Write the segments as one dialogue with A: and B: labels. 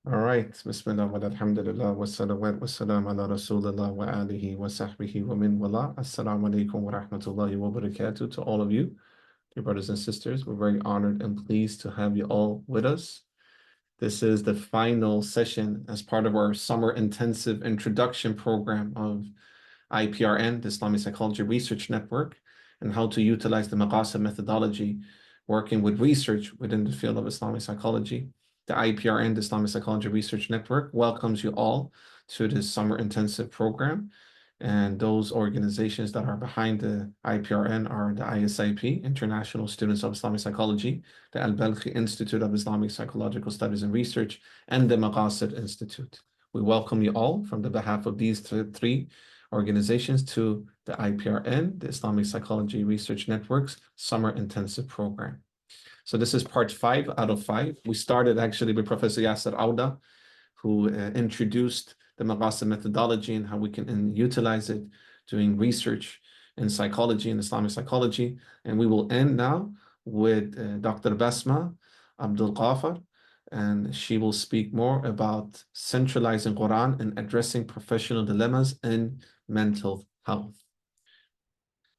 A: All right. Bismillah wa alhamdulillah wa salawat wa salam ala rasulillah wa alihi wa sahbihi wa min wala. Assalamu alaikum wa rahmatullahi wa barakatuh to all of you, dear brothers and sisters. We're very honored and pleased to have you all with us. This is the final session as part of our summer intensive introduction program of IPRN, the Islamic Psychology Research Network, and how to utilize the Maqasid methodology working with research within the field of Islamic psychology. The IPRN, the Islamic Psychology Research Network, welcomes you all to this summer intensive program. And those organizations that are behind the IPRN are the ISIP, International Students of Islamic Psychology, the Al-Balkhi Institute of Islamic Psychological Studies and Research, and the Maqasid Institute. We welcome you all from the behalf of these three organizations to the IPRN, the Islamic Psychology Research Network's Summer Intensive Program. So this is part 5 out of 5. We started actually with Professor Yasser Auda, who introduced the Maqasid methodology and how we can utilize it doing research in psychology and Islamic psychology. And we will end now with Dr. Basma Abdelgafar, and she will speak more about centralizing Quran and addressing professional dilemmas in mental health.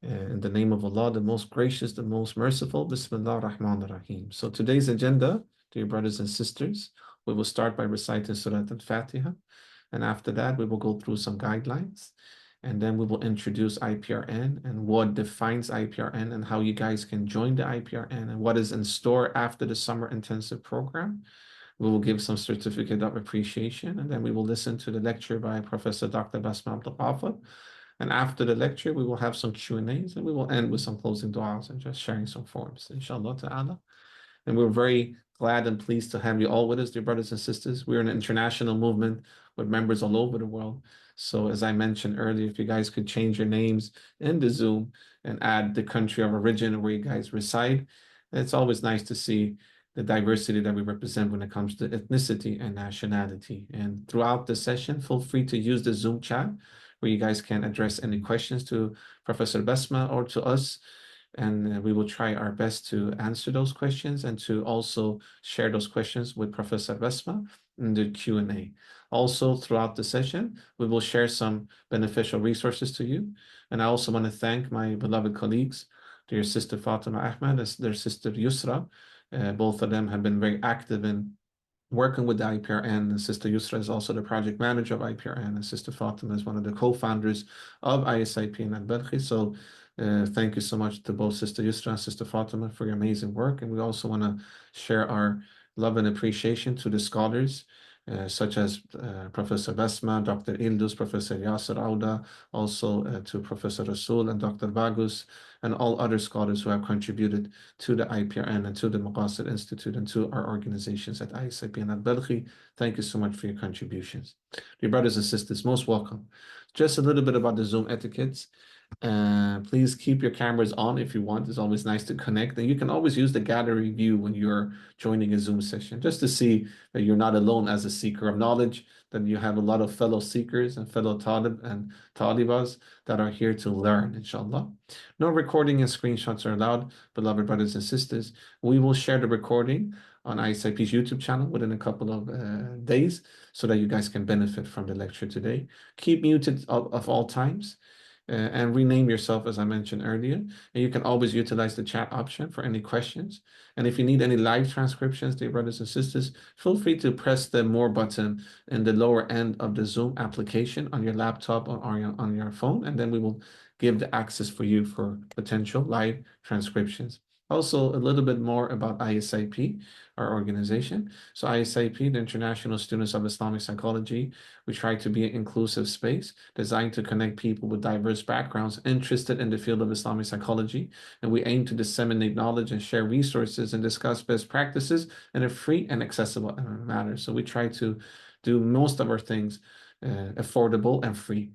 A: In the name of Allah, the most gracious, the most merciful, Bismillah ar-Rahman ar-Rahim. So today's agenda, dear brothers and sisters, we will start by reciting Surah Al-Fatiha. And after that, we will go through some guidelines. And then we will introduce IPRN and what defines IPRN and how you guys can join the IPRN and what is in store after the summer intensive program. We will give some certificate of appreciation, and then we will listen to the lecture by Professor Dr. Basma Abdelgafar. And after the lecture, we will have some Q&As, and we will end with some closing du'as and just sharing some forms, inshallah ta'ala. And we're very glad and pleased to have you all with us, dear brothers and sisters. We're an international movement with members all over the world. So as I mentioned earlier, if you guys could change your names in the Zoom and add the country of origin where you guys reside, it's always nice to see the diversity that we represent when it comes to ethnicity and nationality. And throughout the session, feel free to use the Zoom chat where you guys can address any questions to Professor Basma or to us. And we will try our best to answer those questions and to also share those questions with Professor Basma in the Q&A. Also, throughout the session, we will share some beneficial resources to you. And I also want to thank my beloved colleagues, their sister Fatima Ahmed, and their sister Yusra. Both of them have been very active in working with the IPRN. And Sister Yusra is also the project manager of IPRN, and Sister Fatima is one of the co-founders of ISIP in Al-Balkhi. So thank you so much to both Sister Yusra and Sister Fatima for your amazing work. And we also want to share our love and appreciation to the scholars, such as Professor Basma, Dr. Ildus, Professor Yasser Auda, also to Professor Rasul and Dr. Bagus, and all other scholars who have contributed to the IPRN and to the Maqasid Institute and to our organizations at ISIP and Al-Balkhi. Thank you so much for your contributions. Dear brothers and sisters, most welcome. Just a little bit about the Zoom etiquettes. Please keep your cameras on if you want. It's always nice to connect. And you can always use the gallery view when you're joining a Zoom session, just to see that you're not alone as a seeker of knowledge, that you have a lot of fellow seekers and fellow talib and talibas that are here to learn, inshallah. No recording and screenshots are allowed, beloved brothers and sisters. We will share the recording on ISIP's YouTube channel within a couple of days so that you guys can benefit from the lecture today. Keep muted of all times. And rename yourself, as I mentioned earlier. And you can always utilize the chat option for any questions. And if you need any live transcriptions, dear brothers and sisters, feel free to press the More button in the lower end of the Zoom application on your laptop or on your phone, and then we will give the access for you for potential live transcriptions. Also, a little bit more about ISIP, our organization. So ISIP, the International Students of Islamic Psychology, we try to be an inclusive space designed to connect people with diverse backgrounds interested in the field of Islamic psychology. And we aim to disseminate knowledge and share resources and discuss best practices in a free and accessible manner. So we try to do most of our things affordable and free.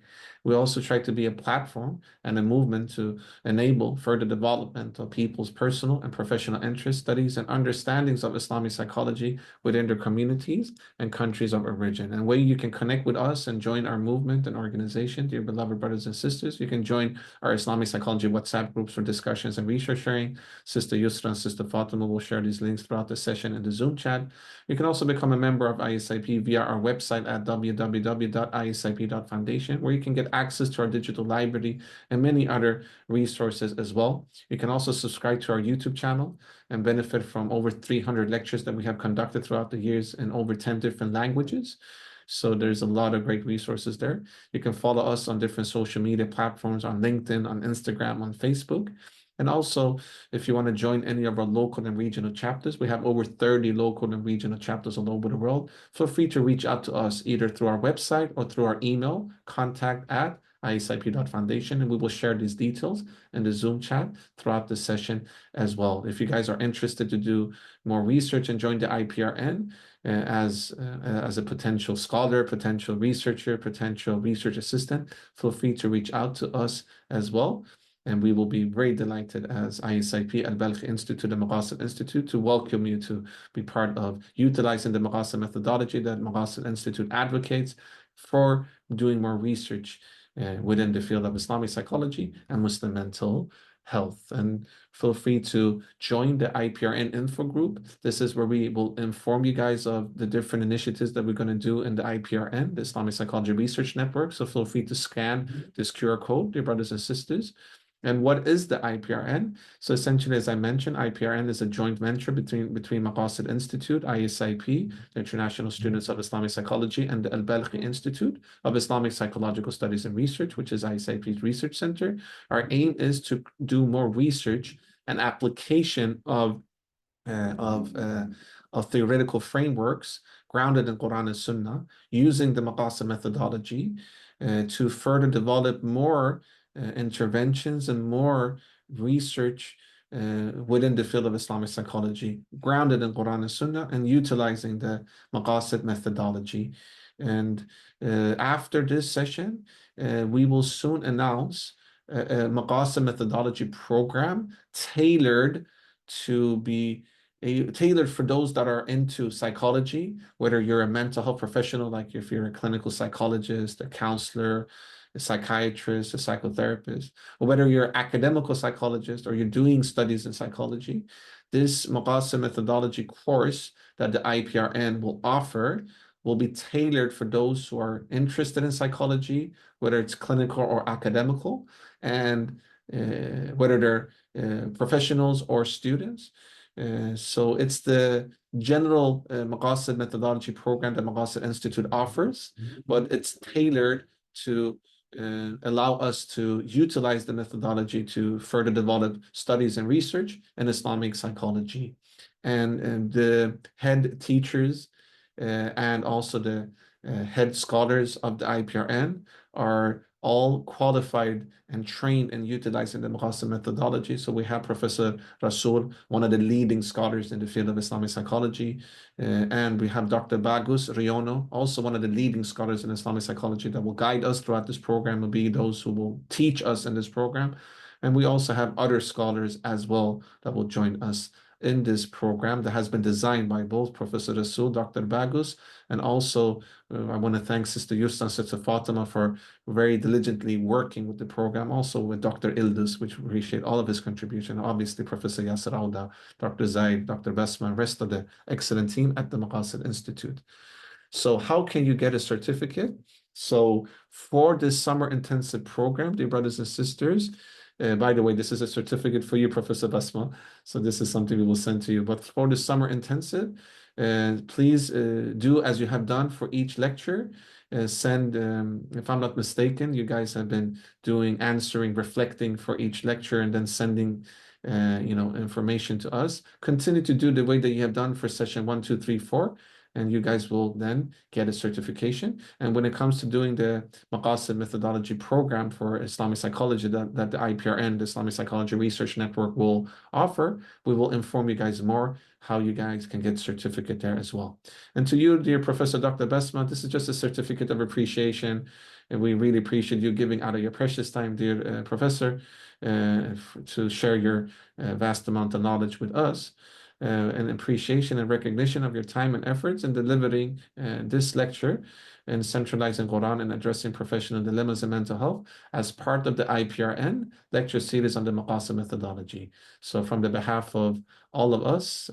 A: We also try to be a platform and a movement to enable further development of people's personal and professional interests, studies, and understandings of Islamic psychology within their communities and countries of origin. And where you can connect with us and join our movement and organization, dear beloved brothers and sisters, you can join our Islamic psychology WhatsApp groups for discussions and research sharing. Sister Yusra and Sister Fatima will share these links throughout the session in the Zoom chat. You can also become a member of ISIP via our website at www.isip.foundation, where you can get access to our digital library and many other resources as well. You can also subscribe to our YouTube channel and benefit from over 300 lectures that we have conducted throughout the years in over 10 different languages. So there's a lot of great resources there. You can follow us on different social media platforms, on LinkedIn, on Instagram, on Facebook. And also, if you want to join any of our local and regional chapters, we have over 30 local and regional chapters all over the world. Feel free to reach out to us either through our website or through our email, contact@isip.foundation, and we will share these details in the Zoom chat throughout the session as well. If you guys are interested to do more research and join the IPRN as a potential scholar, potential researcher, potential research assistant, feel free to reach out to us as well. And we will be very delighted as ISIP Al-Balkhi Institute and Maqasid Institute to welcome you to be part of utilizing the Maqasid methodology that Maqasid Institute advocates for doing more research within the field of Islamic psychology and Muslim mental health. And feel free to join the IPRN info group. This is where we will inform you guys of the different initiatives that we're going to do in the IPRN, the Islamic Psychology Research Network. So feel free to scan this QR code, dear brothers and sisters. And what is the IPRN? So essentially, as I mentioned, IPRN is a joint venture between Maqasid Institute, ISIP, the International Students of Islamic Psychology, and the Al-Balkhi Institute of Islamic Psychological Studies and Research, which is ISIP's research center. Our aim is to do more research and application of theoretical frameworks grounded in Quran and Sunnah, using the Maqasid methodology to further develop more interventions and more research within the field of Islamic psychology, grounded in Quran and Sunnah, and utilizing the Maqasid methodology. And after this session, we will soon announce a Maqasid methodology program tailored for those that are into psychology, whether you're a mental health professional, like if you're a clinical psychologist, a counselor, a psychiatrist, a psychotherapist, or whether you're an academical psychologist or you're doing studies in psychology. This Maqasid methodology course that the IPRN will offer will be tailored for those who are interested in psychology, whether it's clinical or academical, and whether they're professionals or students. So it's the general Maqasid methodology program that Maqasid Institute offers, but it's tailored to allow us to utilize the methodology to further develop studies and research in Islamic psychology. And the head teachers and also the head scholars of the IPRN are all qualified and trained in utilizing the Maqasid methodology. So we have Professor Rasul, one of the leading scholars in the field of Islamic psychology. And we have Dr. Bagus Riono, also one of the leading scholars in Islamic psychology that will guide us throughout this program, will be those who will teach us in this program. And we also have other scholars as well that will join us in this program that has been designed by both Professor Rasul, Dr. Bagus, and also I want to thank Sister Yusra and Sister Fatima for very diligently working with the program, also with Dr. Ildus, which we appreciate all of his contribution, obviously Professor Yasser Auda, Dr. Zaid, Dr. Basma, and rest of the excellent team at the Maqasid Institute. So how can you get a certificate? So for this summer intensive program, dear brothers and sisters, by the way, this is a certificate for you, Professor Basma. So this is something we will send to you. But for the summer intensive, please do as you have done for each lecture. Send, if I'm not mistaken, you guys have been doing answering, reflecting for each lecture, and then sending information to us. Continue to do the way that you have done for session 1, 2, 3, 4. And you guys will then get a certification. And when it comes to doing the Maqasid methodology program for Islamic psychology that the IPRN, the Islamic Psychology Research Network, will offer, we will inform you guys more how you guys can get a certificate there as well. And to you, dear Professor Dr. Basma, this is just a certificate of appreciation. And we really appreciate you giving out of your precious time, dear Professor, to share your vast amount of knowledge with us. And appreciation and recognition of your time and efforts in delivering this lecture and centralizing Quran and addressing professional dilemmas in mental health as part of the IPRN lecture series on the Maqasid methodology. So from the behalf of all of us,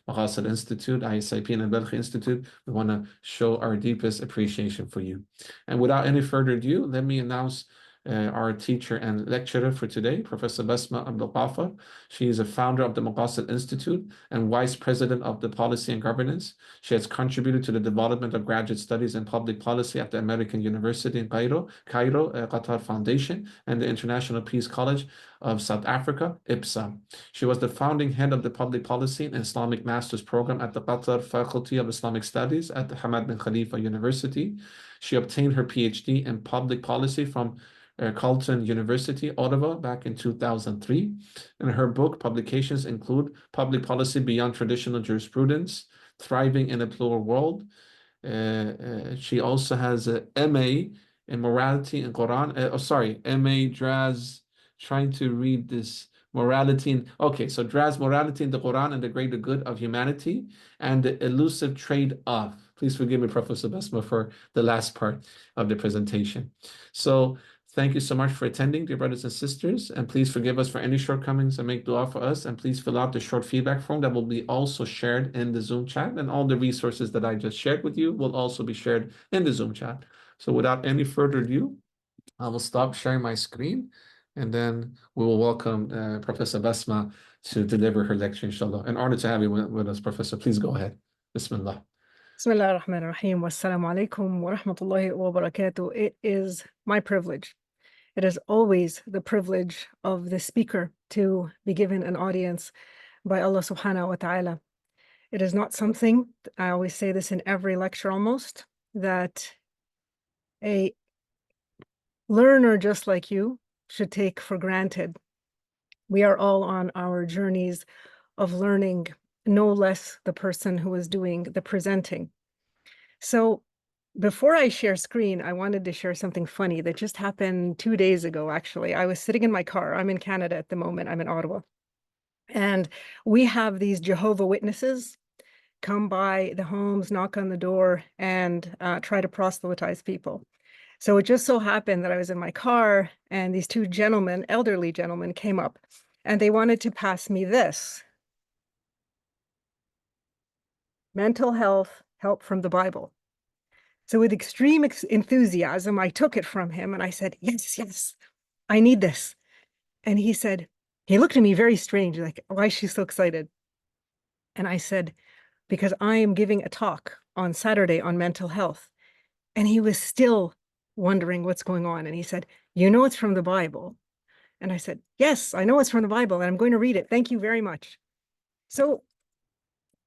A: Maqasid Institute, ISIP and Al-Balkhi Institute, we want to show our deepest appreciation for you. And without any further ado, let me announce our teacher and lecturer for today, Professor Basma Abdelgafar. She is a founder of the Maqasid Institute and vice president of the Policy and Governance. She has contributed to the development of graduate studies in public policy at the American University in Cairo, Qatar Foundation, and the International Peace College of South Africa, IPSA. She was the founding head of the Public Policy and Islamic Master's Program at the Qatar Faculty of Islamic Studies at the Hamad bin Khalifa University. She obtained her PhD in Public Policy from Carleton University, Ottawa, back in 2003. And her book publications include Public Policy Beyond Traditional Jurisprudence, Thriving in a Plural World. She also has an MA in Morality in Quran. MA Draz, trying to read this. So Draz Morality in the Quran and the Greater Good of Humanity and the Elusive Trade of. Please forgive me, Professor Basma, for the last part of the presentation. So thank you so much for attending, dear brothers and sisters, and please forgive us for any shortcomings and make dua for us, and please fill out the short feedback form that will be also shared in the Zoom chat, and all the resources that I just shared with you will also be shared in the Zoom chat. So without any further ado, I will stop sharing my screen, and then we will welcome Professor Basma to deliver her lecture, inshallah. In order to have you with us, Professor, please go ahead. Bismillah.
B: Bismillah ar-Rahman ar-Rahim. Wassalamu alaikum wa rahmatullahi wa barakatuh. It is my privilege. It is always the privilege of the speaker to be given an audience by Allah subhanahu wa ta'ala. It is not something, I always say this in every lecture almost, that a learner just like you should take for granted. We are all on our journeys of learning, no less the person who is doing the presenting. So before I share screen, I wanted to share something funny that just happened 2 days ago, actually. I was sitting in my car. I'm in Canada at the moment. I'm in Ottawa. And we have these Jehovah Witnesses come by the homes, knock on the door, and try to proselytize people. So it just so happened that I was in my car, and these two gentlemen, elderly gentlemen, came up, and they wanted to pass me this. Mental health, help from the Bible. So with extreme enthusiasm, I took it from him, and I said, yes, yes, I need this. And he said, he looked at me very strange, like, why is she so excited? And I said, because I am giving a talk on Saturday on mental health. And he was still wondering what's going on. And he said, you know it's from the Bible. And I said, yes, I know it's from the Bible, and I'm going to read it. Thank you very much. So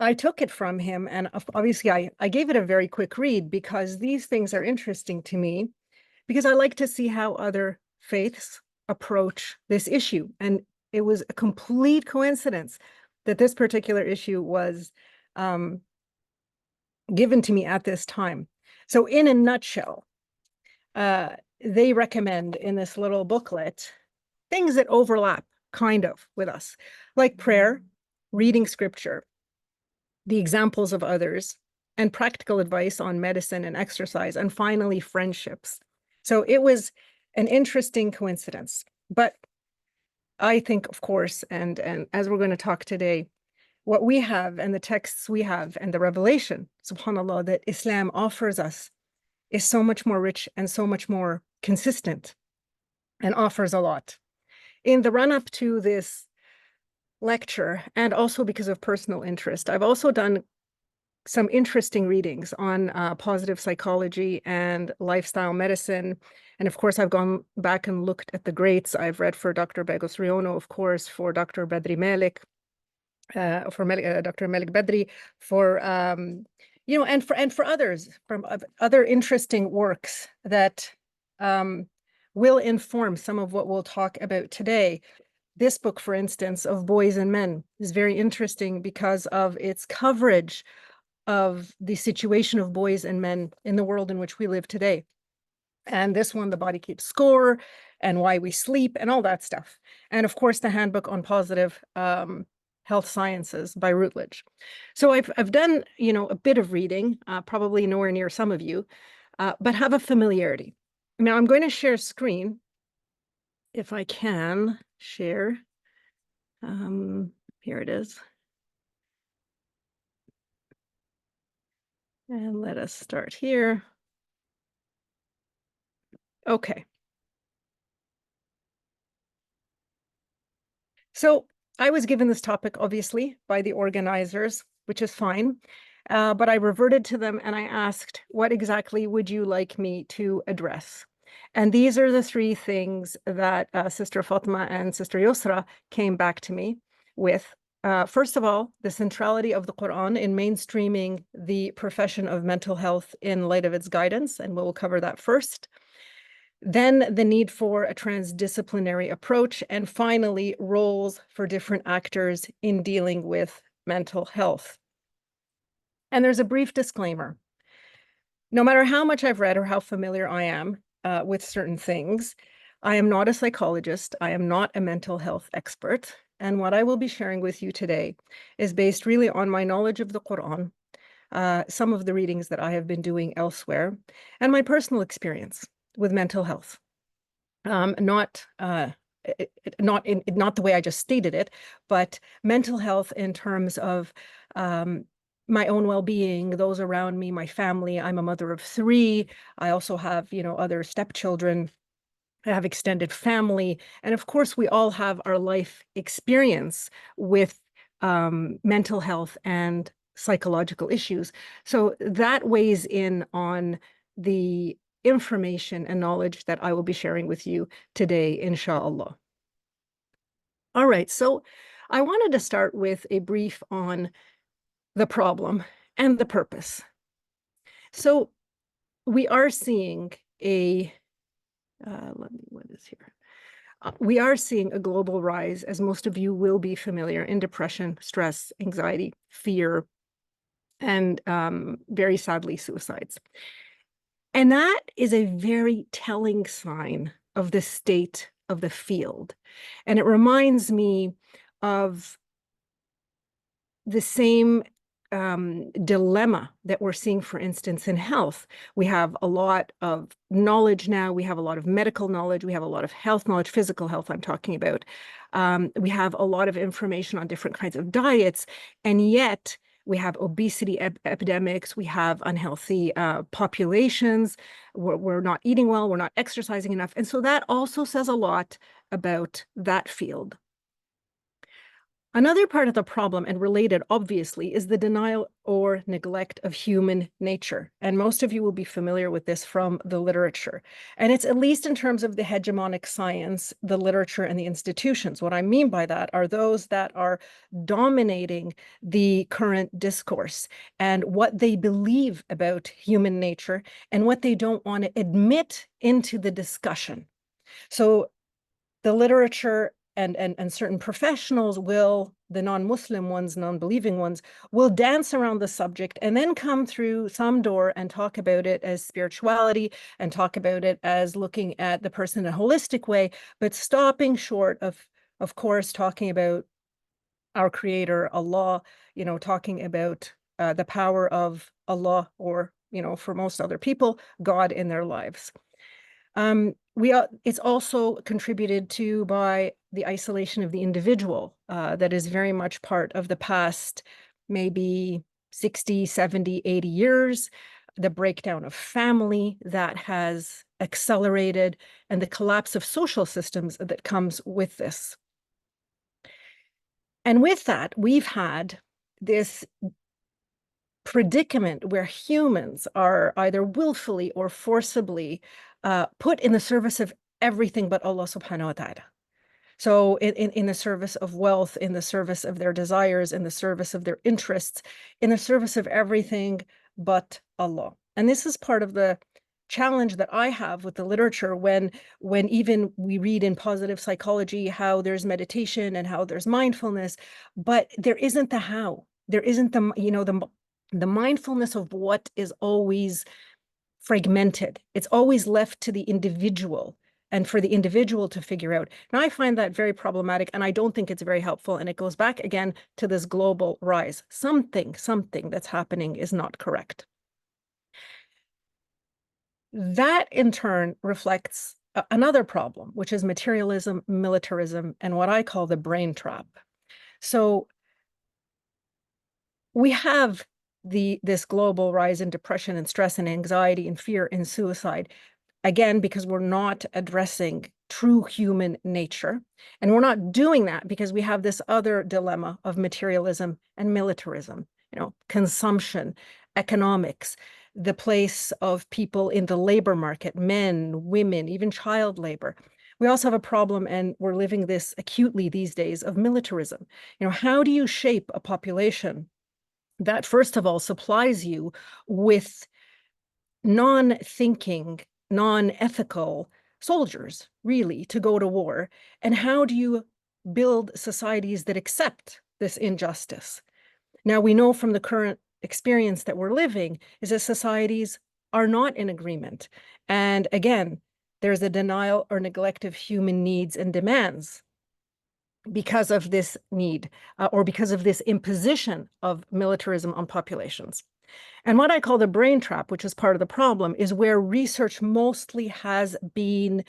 B: I took it from him, and obviously I gave it a very quick read because these things are interesting to me, because I like to see how other faiths approach this issue. And it was a complete coincidence that this particular issue was given to me at this time. So in a nutshell, they recommend in this little booklet things that overlap kind of with us, like prayer, reading scripture, the examples of others, and practical advice on medicine and exercise, and finally friendships. So it was an interesting coincidence. But I think, of course, and as we're going to talk today, what we have and the texts we have and the revelation, subhanAllah, that Islam offers us is so much more rich and so much more consistent and offers a lot. In the run-up to this lecture, and also because of personal interest, I've also done some interesting readings on positive psychology and lifestyle medicine. And of course, I've gone back and looked at the greats. I've read for Dr. Begos Riono, of course, for Dr. Badri Malik, Dr. Malik Badri, for and for others, from other interesting works that will inform some of what we'll talk about today. This book, for instance, of Boys and Men is very interesting because of its coverage of the situation of boys and men in the world in which we live today. And this one, The Body Keeps Score, and Why We Sleep, and all that stuff. And of course, the Handbook on Positive Health Sciences by Routledge. So I've done, a bit of reading, probably nowhere near some of you, but have a familiarity. Now I'm going to share screen, if I can share. Here it is. And let us start here. Okay. So I was given this topic, obviously, by the organizers, which is fine. But I reverted to them and I asked, what exactly would you like me to address? And these are the three things that Sister Fatima and Sister Yusra came back to me with. First of all, the centrality of the Quran in mainstreaming the profession of mental health in light of its guidance, and we'll cover that first. Then the need for a transdisciplinary approach, and finally, roles for different actors in dealing with mental health. And there's a brief disclaimer. No matter how much I've read or how familiar I am with certain things, I am not a psychologist. I am not a mental health expert. And what I will be sharing with you today is based really on my knowledge of the Quran, some of the readings that I have been doing elsewhere, and my personal experience with mental health. Not the way I just stated it, but mental health in terms of my own well-being, those around me, my family. I'm a mother of 3. I also have, other stepchildren. I have extended family. And of course, we all have our life experience with mental health and psychological issues. So that weighs in on the information and knowledge that I will be sharing with you today, inshallah. All right, so I wanted to start with a brief on the problem and the purpose. So we are seeing what is here? We are seeing a global rise, as most of you will be familiar, in depression, stress, anxiety, fear, and very sadly, suicides. And that is a very telling sign of the state of the field. And it reminds me of the same dilemma that we're seeing, for instance, in health. We have a lot of knowledge now. We have a lot of medical knowledge. We have a lot of health knowledge, physical health I'm talking about. We have a lot of information on different kinds of diets, and yet we have obesity epidemics. We have unhealthy populations. We're not eating well. We're not exercising enough. And so that also says a lot about that field. Another part of the problem, and related obviously, is the denial or neglect of human nature. And most of you will be familiar with this from the literature. And it's at least in terms of the hegemonic science, the literature, and the institutions. What I mean by that are those that are dominating the current discourse and what they believe about human nature and what they don't want to admit into the discussion. So the literature and certain professionals will, the non-Muslim ones, non-believing ones, will dance around the subject and then come through some door and talk about it as spirituality and talk about it as looking at the person in a holistic way, but stopping short of course, talking about our creator, Allah, talking about the power of Allah, or, for most other people, God in their lives. It's also contributed to by the isolation of the individual that is very much part of the past, maybe 60, 70, 80 years, the breakdown of family that has accelerated, and the collapse of social systems that comes with this. And with that, we've had this predicament where humans are either willfully or forcibly put in the service of everything but Allah subhanahu wa ta'ala. So in the service of wealth, in the service of their desires, in the service of their interests, in the service of everything but Allah. And this is part of the challenge that I have with the literature when even we read in positive psychology how there's meditation and how there's mindfulness, but there isn't the how. There isn't the mindfulness of what is always fragmented. It's always left to the individual and for the individual to figure out. Now, I find that very problematic, and I don't think it's very helpful. And it goes back again to this global rise. Something that's happening is not correct. That in turn reflects another problem, which is materialism, militarism, and what I call the brain trap. So we have this global rise in depression and stress and anxiety and fear and suicide, again, because we're not addressing true human nature. And we're not doing that because we have this other dilemma of materialism and militarism, consumption, economics, the place of people in the labor market, men, women, even child labor. We also have a problem, and we're living this acutely these days, of militarism. How do you shape a population that, first of all, supplies you with non-thinking, non-ethical soldiers, really, to go to war? And how do you build societies that accept this injustice? Now, we know from the current experience that we're living is that societies are not in agreement. And again, there's a denial or neglect of human needs and demands because of this need or because of this imposition of militarism on populations. And what I call the brain trap, which is part of the problem, is where research mostly has been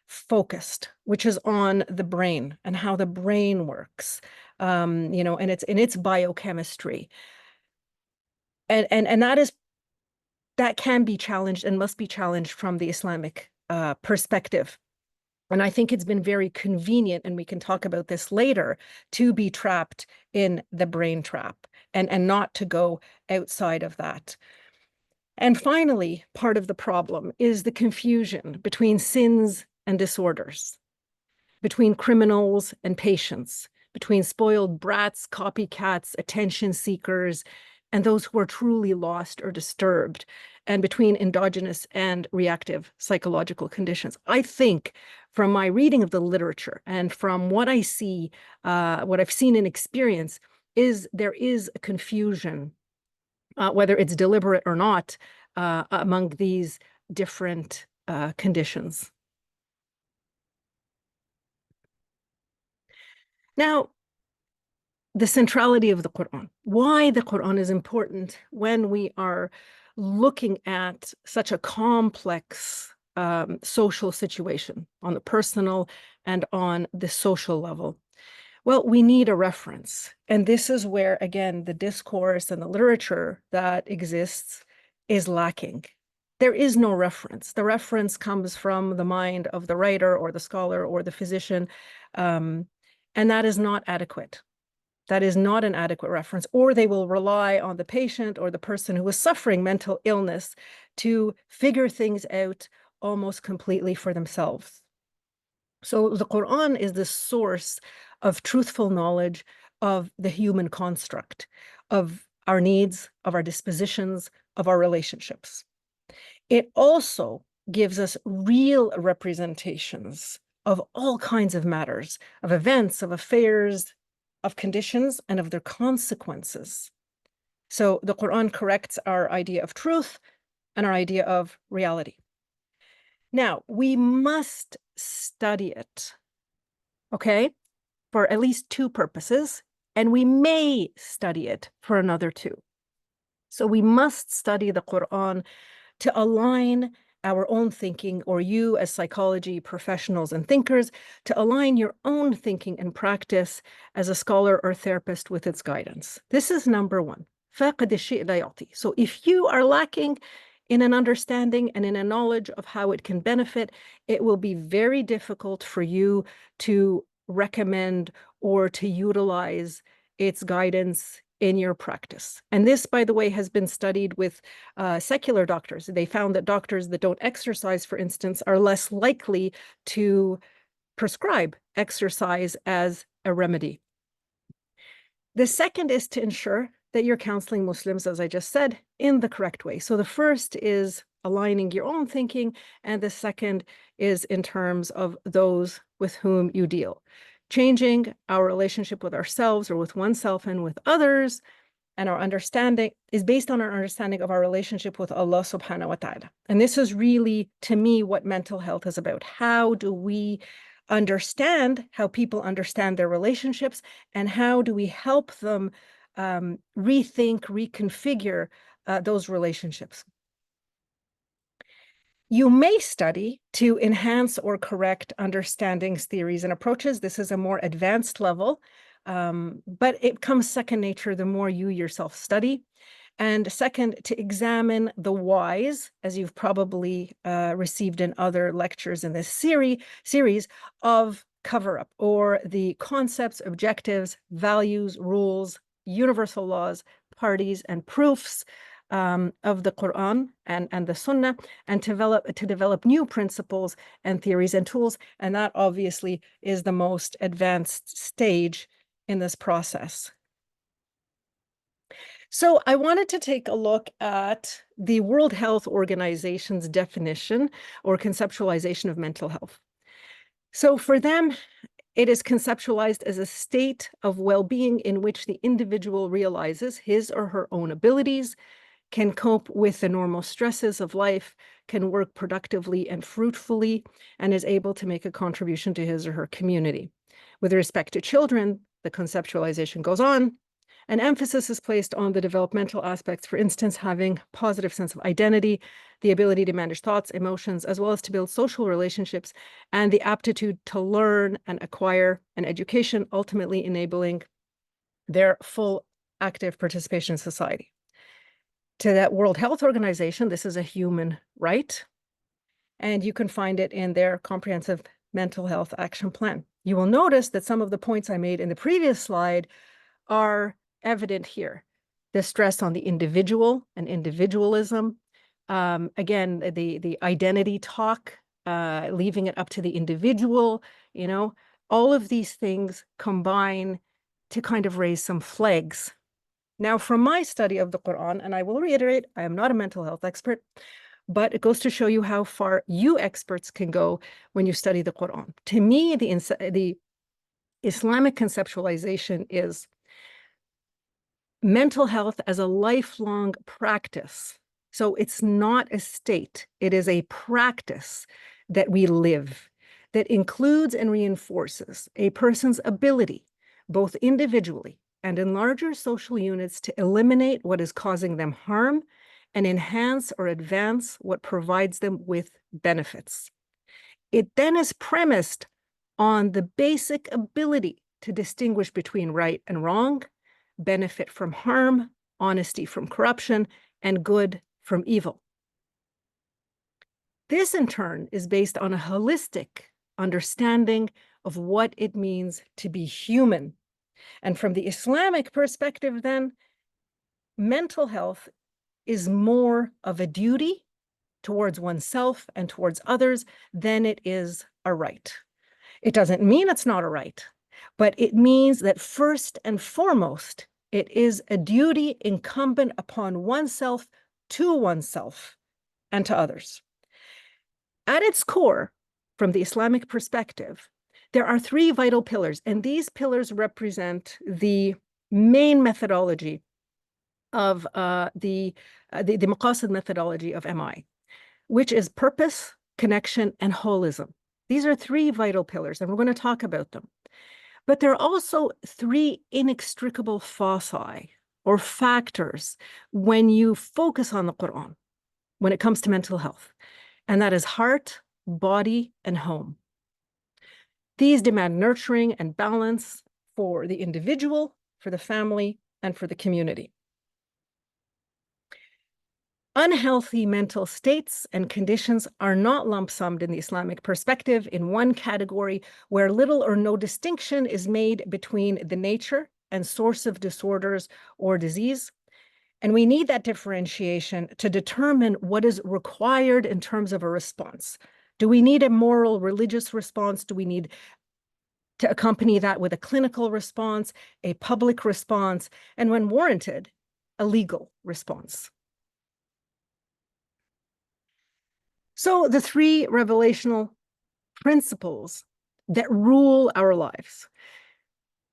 B: focused, which is on the brain and how the brain works, and it's in its biochemistry. And that can be challenged and must be challenged from the Islamic perspective. And I think it's been very convenient, and we can talk about this later, to be trapped in the brain trap and not to go outside of that. And finally, part of the problem is the confusion between sins and disorders, between criminals and patients, between spoiled brats, copycats, attention seekers, and those who are truly lost or disturbed, and between endogenous and reactive psychological conditions. I think from my reading of the literature and from what I see, what I've seen in experience, is there is a confusion, whether it's deliberate or not, among these different conditions. Now, the centrality of the Quran, why the Quran is important when we are looking at such a complex social situation on the personal and on the social level. Well, we need a reference. And this is where, again, the discourse and the literature that exists is lacking. There is no reference. The reference comes from the mind of the writer or the scholar or the physician, and that is not adequate. That is not an adequate reference, or they will rely on the patient or the person who is suffering mental illness to figure things out almost completely for themselves. So the Quran is the source of truthful knowledge of the human construct, of our needs, of our dispositions, of our relationships. It also gives us real representations of all kinds of matters, of events, of affairs, of conditions, and of their consequences. So the Quran corrects our idea of truth and our idea of reality. Now, we must study it, okay, for at least two purposes, and we may study it for another two. So we must study the Quran to align our own thinking, or you as psychology professionals and thinkers, to align your own thinking and practice as a scholar or therapist with its guidance. This is number one. فاقد الشيء لا يعطي. So if you are lacking in an understanding and in a knowledge of how it can benefit, it will be very difficult for you to recommend or to utilize its guidance in your practice. And this, by the way, has been studied with secular doctors. They found that doctors that don't exercise, for instance, are less likely to prescribe exercise as a remedy. The second is to ensure that you're counseling Muslims, as I just said, in the correct way. So the first is aligning your own thinking, and the second is in terms of those with whom you deal. Changing our relationship with ourselves or with oneself and with others and our understanding is based on our understanding of our relationship with Allah subhanahu wa ta'ala. And this is really, to me, what mental health is about. How do we understand how people understand their relationships, and how do we help them rethink, reconfigure those relationships? You may study to enhance or correct understandings, theories, and approaches. This is a more advanced level, but it comes second nature the more you yourself study. And second, to examine the whys, as you've probably received in other lectures in this series of cover-up, or the concepts, objectives, values, rules, universal laws, parties, and proofs of the Quran and the Sunnah, and to develop new principles and theories and tools. And that obviously is the most advanced stage in this process. So I wanted to take a look at the World Health Organization's definition or conceptualization of mental health. So for them, it is conceptualized as a state of well-being in which the individual realizes his or her own abilities, can cope with the normal stresses of life, can work productively and fruitfully, and is able to make a contribution to his or her community. With respect to children, the conceptualization goes on. An emphasis is placed on the developmental aspects, for instance, having positive sense of identity, the ability to manage thoughts, emotions, as well as to build social relationships, and the aptitude to learn and acquire an education, ultimately enabling their full active participation in society. To that World Health Organization, this is a human right, and you can find it in their comprehensive mental health action plan. You will notice that some of the points I made in the previous slide are evident here. The stress on the individual and individualism. Again, the identity talk, leaving it up to the individual, all of these things combine to kind of raise some flags. Now, from my study of the Quran, and I will reiterate, I am not a mental health expert, but it goes to show you how far you experts can go when you study the Quran. To me, the Islamic conceptualization is mental health as a lifelong practice. So it's not a state, it is a practice that we live that includes and reinforces a person's ability, both individually and in larger social units, to eliminate what is causing them harm and enhance or advance what provides them with benefits. It then is premised on the basic ability to distinguish between right and wrong, benefit from harm, honesty from corruption, and good from evil. This, in turn, is based on a holistic understanding of what it means to be human. And from the Islamic perspective, then, mental health is more of a duty towards oneself and towards others than it is a right. It doesn't mean it's not a right, but it means that first and foremost, it is a duty incumbent upon oneself to oneself and to others. At its core, from the Islamic perspective, there are three vital pillars, and these pillars represent the main methodology of the Maqasid methodology of MI, which is purpose, connection, and holism. These are three vital pillars, and we're going to talk about them. But there are also three inextricable foci or factors when you focus on the Quran, when it comes to mental health, and that is heart, body, and home. These demand nurturing and balance for the individual, for the family, and for the community. Unhealthy mental states and conditions are not lump summed in the Islamic perspective in one category where little or no distinction is made between the nature and source of disorders or disease. And we need that differentiation to determine what is required in terms of a response. Do we need a moral, religious response? Do we need to accompany that with a clinical response, a public response, and when warranted, a legal response? So the three revelational principles that rule our lives,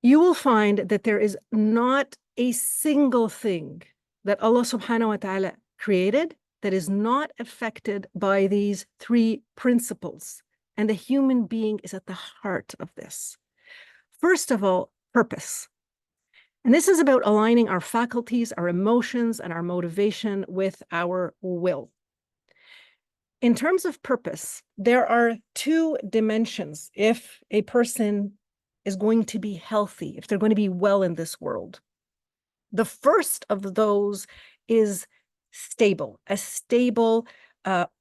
B: you will find that there is not a single thing that Allah subhanahu wa ta'ala created that is not affected by these three principles. And the human being is at the heart of this. First of all, purpose. And this is about aligning our faculties, our emotions, and our motivation with our will. In terms of purpose, there are two dimensions if a person is going to be healthy, if they're going to be well in this world. The first of those is stable, a stable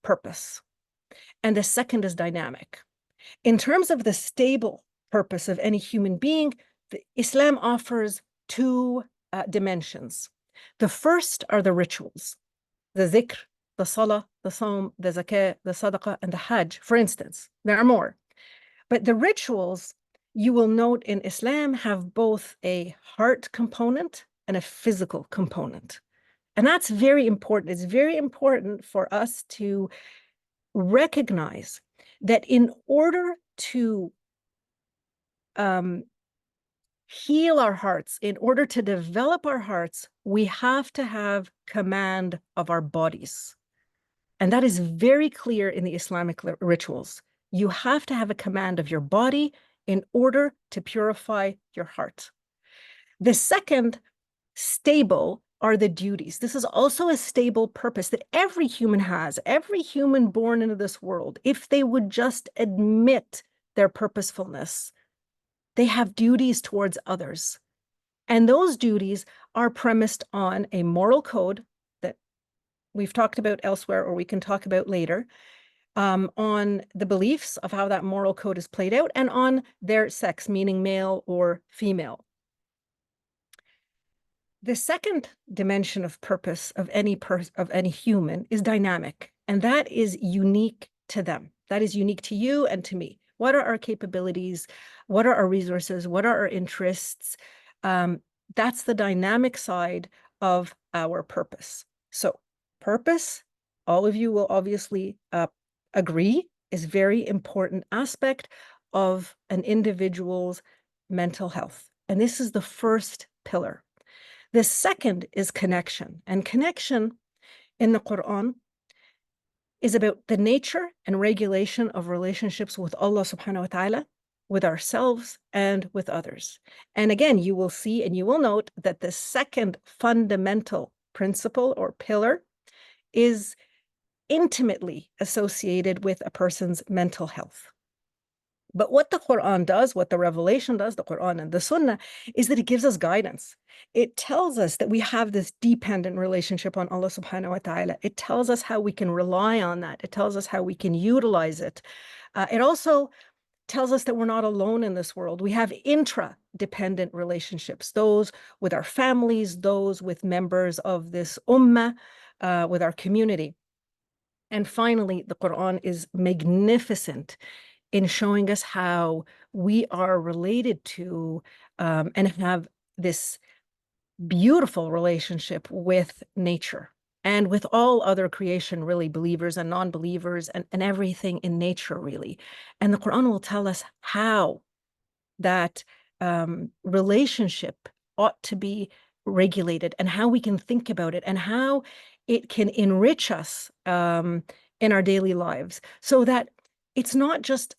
B: purpose. And the second is dynamic. In terms of the stable purpose of any human being, Islam offers two dimensions. The first are the rituals, the dhikr, the salah, the sawm, the zakah, the sadaqah, and the hajj, for instance. There are more. But the rituals, you will note in Islam, have both a heart component and a physical component. And that's very important. It's very important for us to recognize that in order to heal our hearts, in order to develop our hearts, we have to have command of our bodies. And that is very clear in the Islamic rituals. You have to have a command of your body in order to purify your heart. The second stable are the duties. This is also a stable purpose that every human has, every human born into this world. If they would just admit their purposefulness, they have duties towards others. And those duties are premised on a moral code that we've talked about elsewhere, or we can talk about later, on the beliefs of how that moral code is played out, and on their sex, meaning male or female. The second dimension of purpose of any human is dynamic, and that is unique to them. That is unique to you and to me. What are our capabilities? What are our resources? What are our interests? That's the dynamic side of our purpose. So purpose, all of you will obviously agree, is a very important aspect of an individual's mental health. And this is the first pillar. The second is connection. And connection in the Quran is about the nature and regulation of relationships with Allah subhanahu wa ta'ala, with ourselves, and with others. And again, you will see and you will note that the second fundamental principle or pillar is intimately associated with a person's mental health. But what the Quran does, what the revelation does, the Quran and the Sunnah, is that it gives us guidance. It tells us that we have this dependent relationship on Allah subhanahu wa ta'ala. It tells us how we can rely on that. It tells us how we can utilize it. It also tells us that we're not alone in this world. We have intra-dependent relationships, those with our families, those with members of this ummah, with our community. And finally, the Quran is magnificent in showing us how we are related to and have this beautiful relationship with nature and with all other creation, really, believers and non-believers and everything in nature, really. And the Quran will tell us how that relationship ought to be regulated and how we can think about it and how it can enrich us in our daily lives, so that it's not just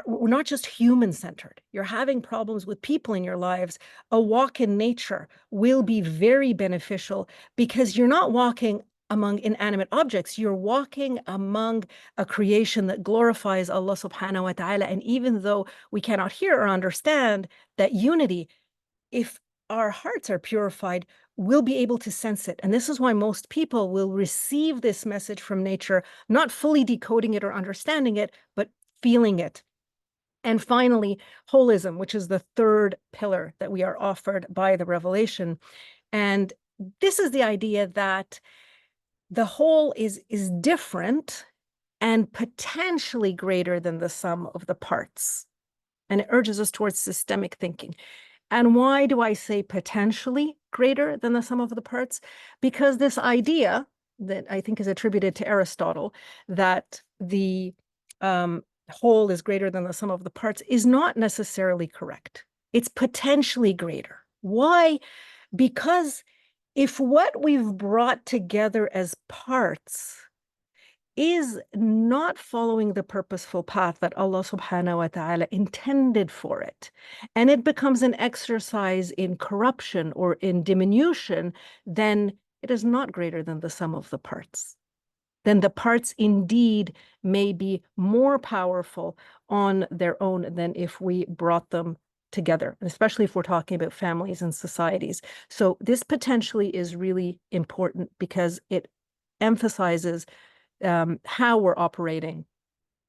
B: we're not just human-centered. You're having problems with people in your lives. A walk in nature will be very beneficial because you're not walking among inanimate objects. You're walking among a creation that glorifies Allah subhanahu wa ta'ala. And even though we cannot hear or understand that unity, if our hearts are purified, we'll be able to sense it. And this is why most people will receive this message from nature, not fully decoding it or understanding it, but feeling it. And finally, holism, which is the third pillar that we are offered by the revelation. And this is the idea that the whole is different and potentially greater than the sum of the parts. And it urges us towards systemic thinking. And why do I say potentially greater than the sum of the parts? Because this idea that I think is attributed to Aristotle, that the whole is greater than the sum of the parts, is not necessarily correct. It's potentially greater. Why? Because if what we've brought together as parts is not following the purposeful path that Allah subhanahu wa ta'ala intended for it, and it becomes an exercise in corruption or in diminution, then it is not greater than the sum of the parts. Then the parts indeed may be more powerful on their own than if we brought them together, especially if we're talking about families and societies. So this potentially is really important because it emphasizes how we're operating,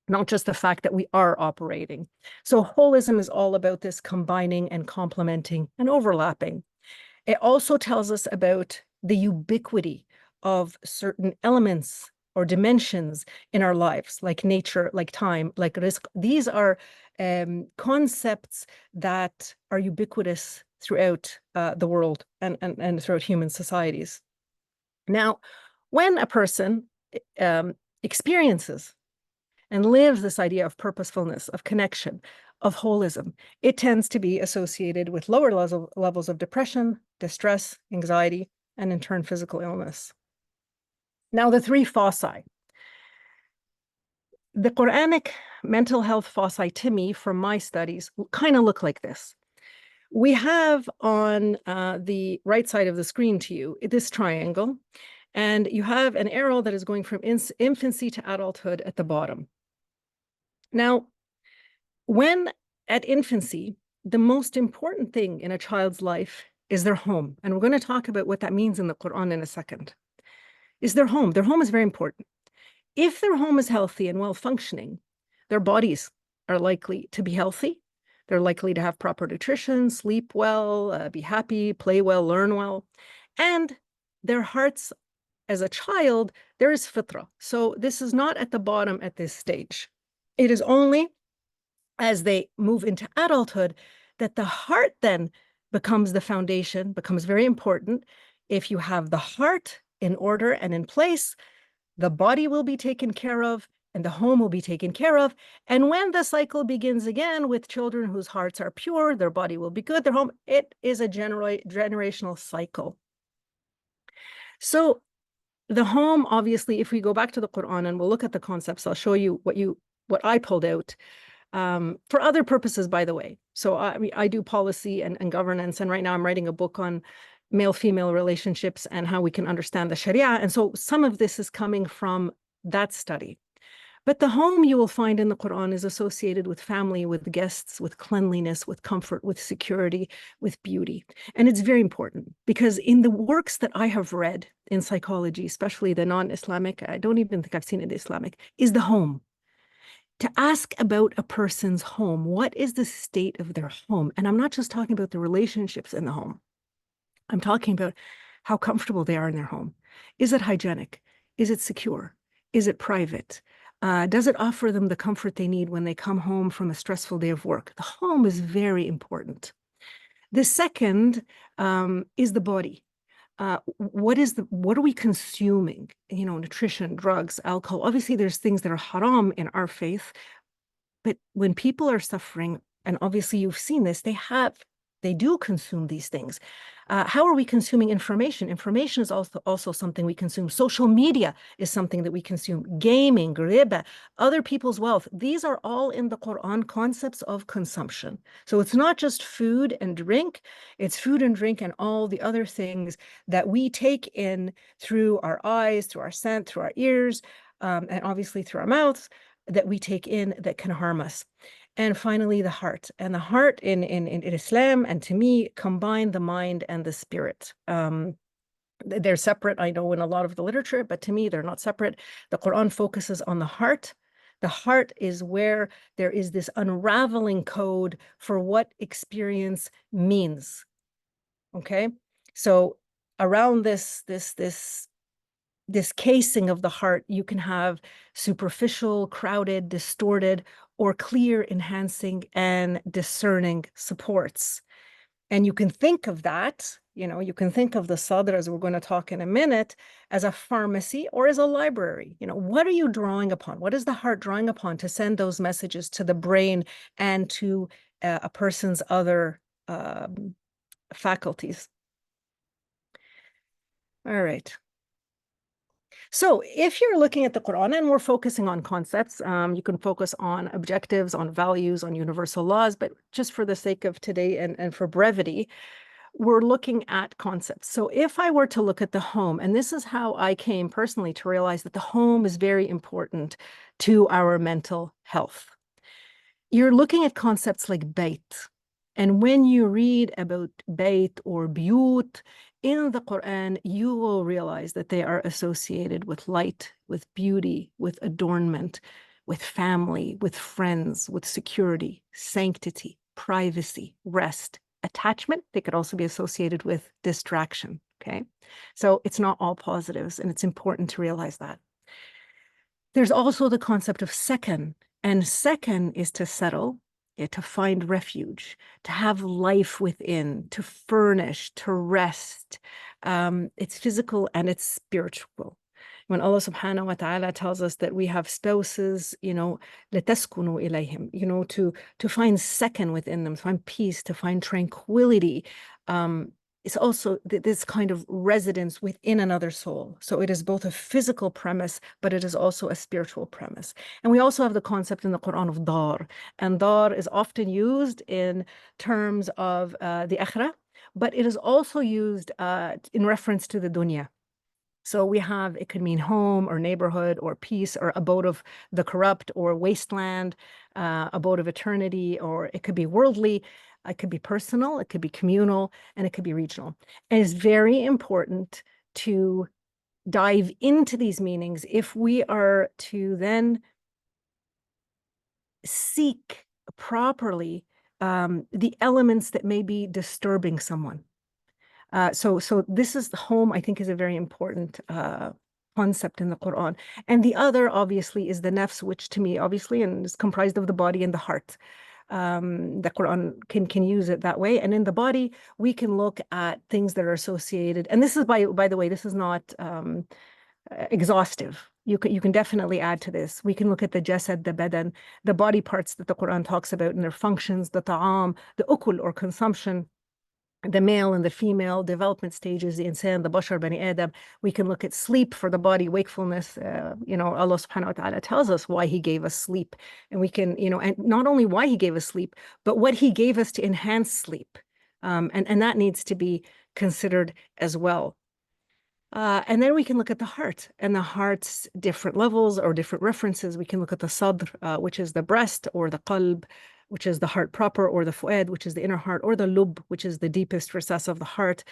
B: not just the fact that we are operating. So holism is all about this combining and complementing and overlapping. It also tells us about the ubiquity of certain elements or dimensions in our lives, like nature, like time, like risk. These are concepts that are ubiquitous throughout the world and throughout human societies. Now, when a person experiences and lives this idea of purposefulness, of connection, of holism, it tends to be associated with lower levels of depression, distress, anxiety, and in turn, physical illness. Now, the three foci. The Quranic mental health foci, to me, from my studies, kind of look like this. We have on the right side of the screen to you, this triangle, and you have an arrow that is going from infancy to adulthood at the bottom. Now, when at infancy, the most important thing in a child's life is their home. And we're going to talk about what that means in the Quran in a second. Is their home. Their home is very important. If their home is healthy and well functioning, their bodies are likely to be healthy. They're likely to have proper nutrition, sleep well, be happy, play well, learn well. And their hearts, as a child, there is fitra. So this is not at the bottom at this stage. It is only as they move into adulthood that the heart then becomes the foundation, becomes very important. If you have the heart in order and in place, the body will be taken care of and the home will be taken care of. And when the cycle begins again with children whose hearts are pure, their body will be good, their home, it is a generational cycle. So the home, obviously, if we go back to the Quran and we'll look at the concepts, I'll show you what I pulled out for other purposes, by the way. So I do policy and governance, and right now I'm writing a book on male-female relationships and how we can understand the Sharia. And so some of this is coming from that study. But the home you will find in the Quran is associated with family, with guests, with cleanliness, with comfort, with security, with beauty. And it's very important because in the works that I have read in psychology, especially the non-Islamic, I don't even think I've seen it Islamic, is the home. To ask about a person's home, what is the state of their home? And I'm not just talking about the relationships in the home. I'm talking about how comfortable they are in their home. Is it hygienic? Is it secure? Is it private? Does it offer them the comfort they need when they come home from a stressful day of work? The home is very important. The second is the body. What are we consuming? You know, nutrition, drugs, alcohol. Obviously, there's things that are haram in our faith, but when people are suffering, and obviously you've seen this, they do consume these things. How are we consuming information? Information is also something we consume. Social media is something that we consume. Gaming, riba, other people's wealth. These are all in the Quran concepts of consumption. So it's not just food and drink, it's food and drink and all the other things that we take in through our eyes, through our scent, through our ears, and obviously through our mouths that we take in that can harm us. And finally, the heart. And the heart in Islam, and to me, combine the mind and the spirit. They're separate, I know, in a lot of the literature, but to me, they're not separate. The Quran focuses on the heart. The heart is where there is this unraveling code for what experience means. Okay? So around this casing of the heart, you can have superficial, crowded, distorted, or clear, enhancing, and discerning supports. And you can think of that, you can think of the Sadr, as we're going to talk in a minute, as a pharmacy or as a library. What are you drawing upon? What is the heart drawing upon to send those messages to the brain and to a person's other faculties? All right. So if you're looking at the Quran and we're focusing on concepts, you can focus on objectives, on values, on universal laws, but just for the sake of today and for brevity, we're looking at concepts. So if I were to look at the home, and this is how I came personally to realize that the home is very important to our mental health. You're looking at concepts like bayt. And when you read about bayt or buyut in the Quran, you will realize that they are associated with light, with beauty, with adornment, with family, with friends, with security, sanctity, privacy, rest, attachment. They could also be associated with distraction, okay? So it's not all positives, and it's important to realize that. There's also the concept of sakan, and sakan is to settle, to find refuge, to have life within, to furnish, to rest. It's physical and it's spiritual. When Allah subhanahu wa ta'ala tells us that we have spouses, لَتَسْكُنُوا إِلَيْهِمْ, to find sakan within them, to find peace, to find tranquility. It's also this kind of residence within another soul. So it is both a physical premise, but it is also a spiritual premise. And we also have the concept in the Quran of dar. And dar is often used in terms of the akhirah, but it is also used in reference to the dunya. So it could mean home or neighborhood or peace or abode of the corrupt or wasteland, abode of eternity, or it could be worldly. It could be personal, it could be communal, and it could be regional. And it's very important to dive into these meanings if we are to then seek properly the elements that may be disturbing someone. So this is the home, I think, is a very important concept in the Quran. And the other, obviously, is the nafs, which to me, obviously, and is comprised of the body and the heart. The Quran can use it that way. And in the body, we can look at things that are associated. And this is, by the way, this is not exhaustive. You can definitely add to this. We can look at the jasad, the badan, the body parts that the Quran talks about and their functions, the ta'am, the ukul or consumption, the male and the female development stages, the insan, the bashar, bani adam. We can look at sleep for the body, wakefulness. Allah subhanahu wa ta'ala tells us why he gave us sleep. And we can, and not only why he gave us sleep, but what he gave us to enhance sleep. And that needs to be considered as well. And then we can look at the heart and the heart's different levels or different references. We can look at the sadr, which is the breast, or the qalb, which is the heart proper, or the fuad, which is the inner heart, or the lub, which is the deepest recess of the heart.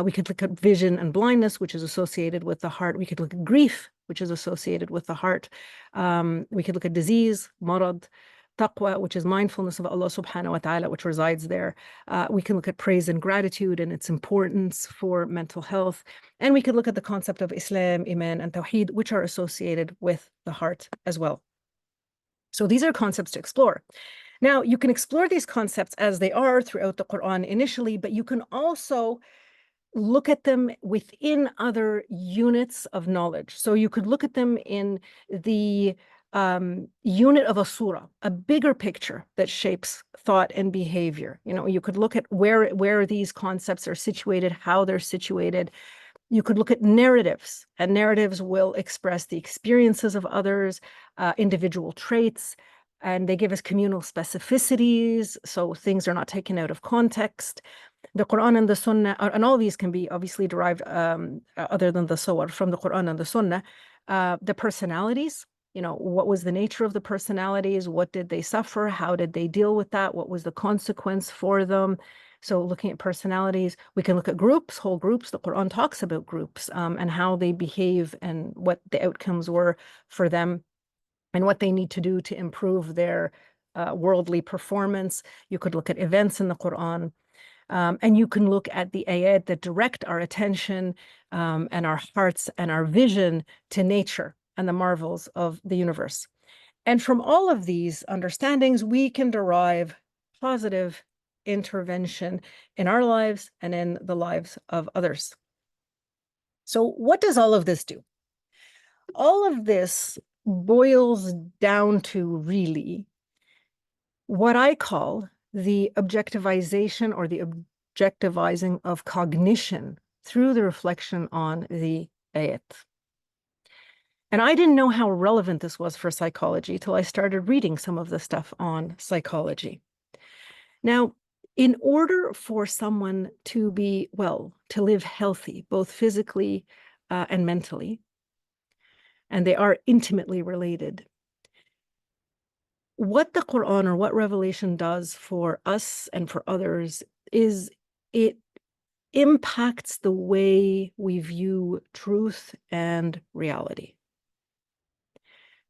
B: We could look at vision and blindness, which is associated with the heart. We could look at grief, which is associated with the heart. We could look at disease, marad, taqwa, which is mindfulness of Allah subhanahu wa ta'ala, which resides there. We can look at praise and gratitude and its importance for mental health. And we could look at the concept of Islam, Iman, and Tawheed, which are associated with the heart as well. So these are concepts to explore. Now, you can explore these concepts as they are throughout the Quran initially, but you can also look at them within other units of knowledge. So you could look at them in the unit of a surah, a bigger picture that shapes thought and behavior. You could look at where these concepts are situated, how they're situated. You could look at narratives, and narratives will express the experiences of others, individual traits, and they give us communal specificities, so things are not taken out of context. The Quran and the Sunnah, and all these can be obviously derived, other than the Sawar, from the Quran and the Sunnah. The personalities, what was the nature of the personalities? What did they suffer? How did they deal with that? What was the consequence for them? So looking at personalities, we can look at groups, whole groups. The Quran talks about groups and how they behave and what the outcomes were for them, and what they need to do to improve their worldly performance. You could look at events in the Quran, and you can look at the ayat that direct our attention and our hearts and our vision to nature and the marvels of the universe. And from all of these understandings, we can derive positive intervention in our lives and in the lives of others. So what does all of this do? All of this boils down to really what I call the objectivization or the objectivizing of cognition through the reflection on the ayat. And I didn't know how relevant this was for psychology till I started reading some of the stuff on psychology. Now, in order for someone to be well, to live healthy, both physically and mentally, and they are intimately related, what the Quran or what revelation does for us and for others is it impacts the way we view truth and reality.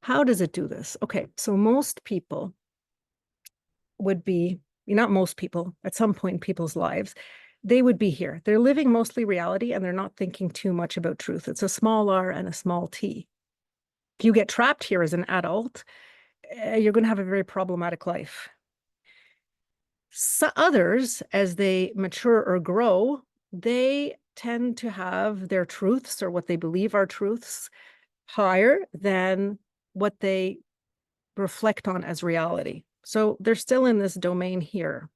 B: How does it do this? Okay, so most people would be, not most people, at some point in people's lives, they would be here. They're living mostly reality and they're not thinking too much about truth. It's a small r and a small t. If you get trapped here as an adult, you're going to have a very problematic life. So others, as they mature or grow, they tend to have their truths or what they believe are truths higher than what they reflect on as reality. So they're still in this domain here.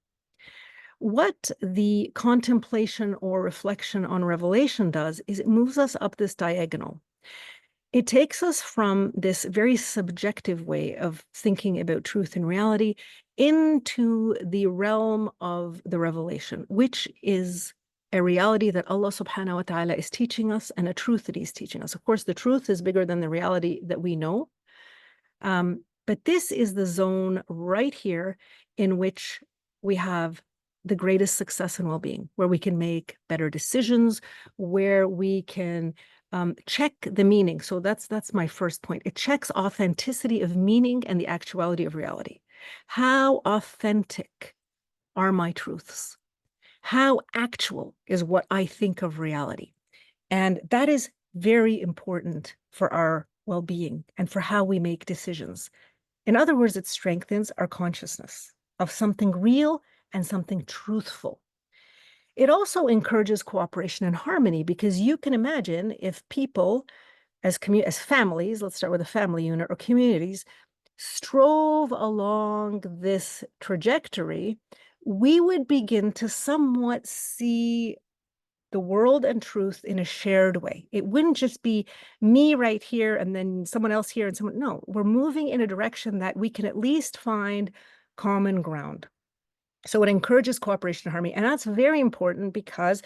B: What the contemplation or reflection on revelation does is it moves us up this diagonal. It takes us from this very subjective way of thinking about truth and reality into the realm of the revelation, which is a reality that Allah subhanahu wa ta'ala is teaching us and a truth that he's teaching us. Of course, the truth is bigger than the reality that we know. But this is the zone right here in which we have the greatest success and well-being, where we can make better decisions, where we can check the meaning. So that's my first point. It checks authenticity of meaning and the actuality of reality. How authentic are my truths? How actual is what I think of reality? And that is very important for our well-being and for how we make decisions. In other words, it strengthens our consciousness of something real and something truthful. It also encourages cooperation and harmony, because you can imagine if people as families, let's start with a family unit or communities, strove along this trajectory, we would begin to somewhat see the world and truth in a shared way. It wouldn't just be me right here and then someone else here and someone, no, we're moving in a direction that we can at least find common ground. So it encourages cooperation and harmony. And that's very important because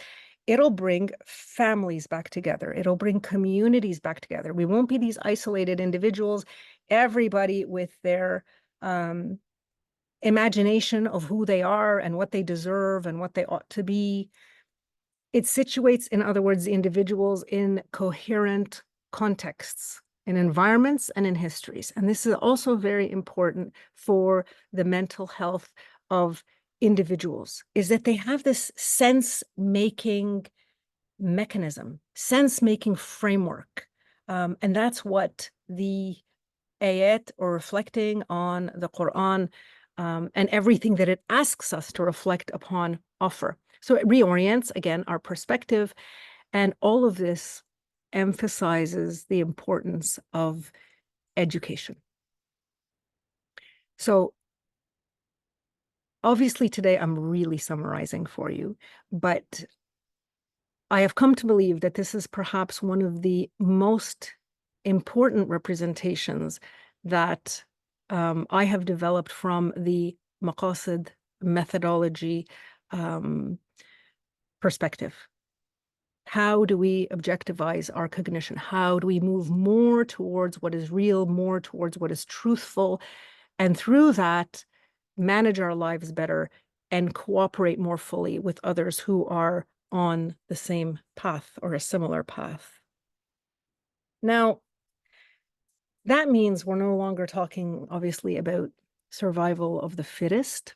B: it'll bring families back together. It'll bring communities back together. We won't be these isolated individuals, everybody with their imagination of who they are and what they deserve and what they ought to be. It situates, in other words, the individuals in coherent contexts, in environments and in histories. And this is also very important for the mental health of individuals, is that they have this sense-making mechanism, sense-making framework. And that's what the ayat, or reflecting on the Quran, and everything that it asks us to reflect upon, offer. So it reorients, again, our perspective, and all of this emphasizes the importance of education. So obviously today I'm really summarizing for you, but I have come to believe that this is perhaps one of the most important representations that I have developed from the Maqasid methodology perspective. How do we objectivize our cognition? How do we move more towards what is real, more towards what is truthful, and through that manage our lives better and cooperate more fully with others who are on the same path or a similar path? Now, that means we're no longer talking, obviously, about survival of the fittest,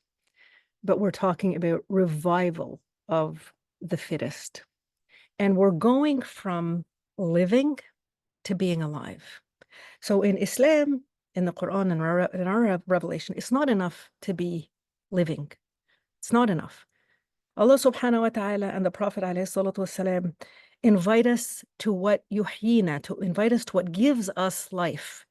B: but we're talking about revival of the fittest. And we're going from living to being alive. So in Islam, in the Quran, and in our revelation, it's not enough to be living. It's not enough. Allah subhanahu wa ta'ala and the Prophet alayhi salatu wasalam invite us to what yuhyina, to invite us to what gives us life.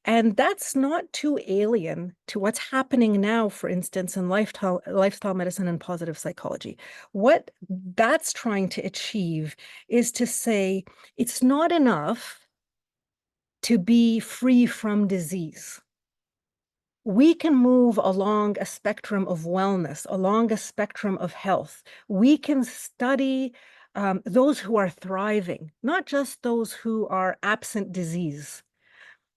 B: And that's not too alien to what's happening now, for instance, in lifestyle medicine and positive psychology. What that's trying to achieve is to say it's not enough to be free from disease. We can move along a spectrum of wellness, along a spectrum of health. We can study those who are thriving, not just those who are absent disease.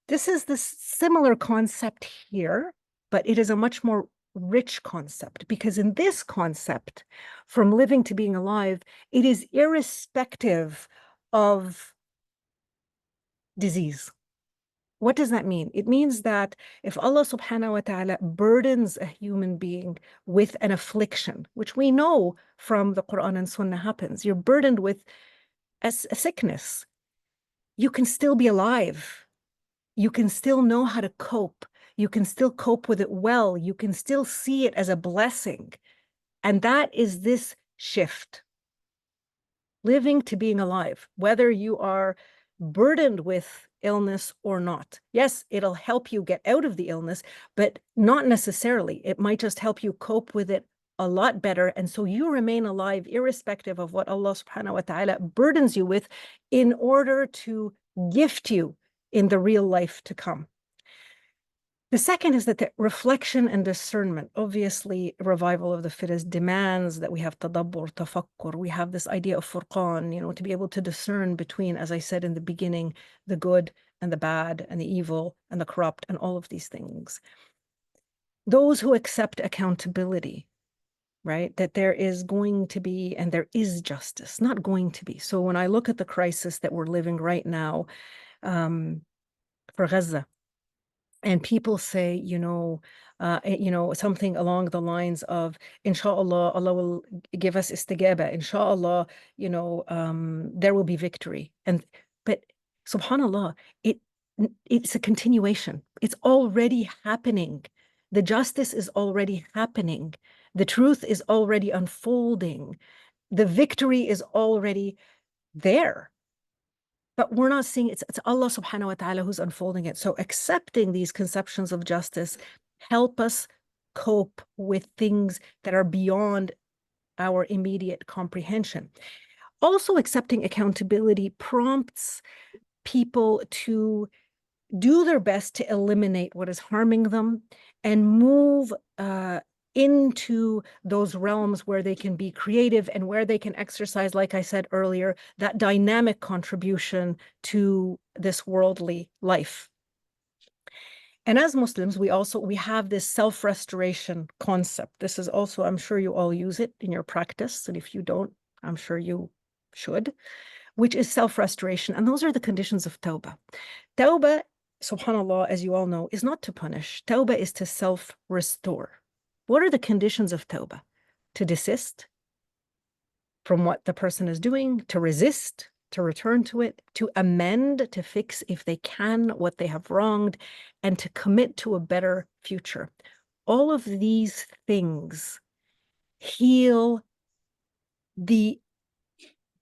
B: This is the similar concept here, but it is a much more rich concept, because in this concept, from living to being alive, it is irrespective of disease. What does that mean? It means that if Allah subhanahu wa ta'ala burdens a human being with an affliction, which we know from the Quran and Sunnah happens, you're burdened with a sickness, you can still be alive. You can still know how to cope. You can still cope with it well. You can still see it as a blessing. And that is this shift. Living to being alive, whether you are burdened with illness or not. Yes, it'll help you get out of the illness, but not necessarily. It might just help you cope with it a lot better. And so you remain alive irrespective of what Allah subhanahu wa ta'ala burdens you with, in order to gift you in the real life to come. The second is that the reflection and discernment, obviously, revival of the fittest demands that we have tadabbur, tafakkur. We have this idea of furqan, to be able to discern between, as I said in the beginning, the good and the bad and the evil and the corrupt and all of these things. Those who accept accountability, right? That there is going to be, and there is justice, not going to be. So when I look at the crisis that we're living right now, for Gaza, and people say, something along the lines of, inshallah, Allah will give us istigaba, inshallah, there will be victory. But subhanallah, it's a continuation. It's already happening. The justice is already happening. The truth is already unfolding. The victory is already there. But we're not seeing it's Allah subhanahu wa ta'ala who's unfolding it. So accepting these conceptions of justice help us cope with things that are beyond our immediate comprehension. Also, accepting accountability prompts people to do their best to eliminate what is harming them and move into those realms where they can be creative and where they can exercise, like I said earlier, that dynamic contribution to this worldly life. And as Muslims, we have this self-restoration concept. This is also, I'm sure you all use it in your practice. And if you don't, I'm sure you should, which is self-restoration. And those are the conditions of tawbah. Tawbah, subhanAllah, as you all know, is not to punish. Tawbah is to self-restore. What are the conditions of tawbah? To desist from what the person is doing, to resist, to return to it, to amend, to fix if they can what they have wronged, and to commit to a better future. All of these things heal the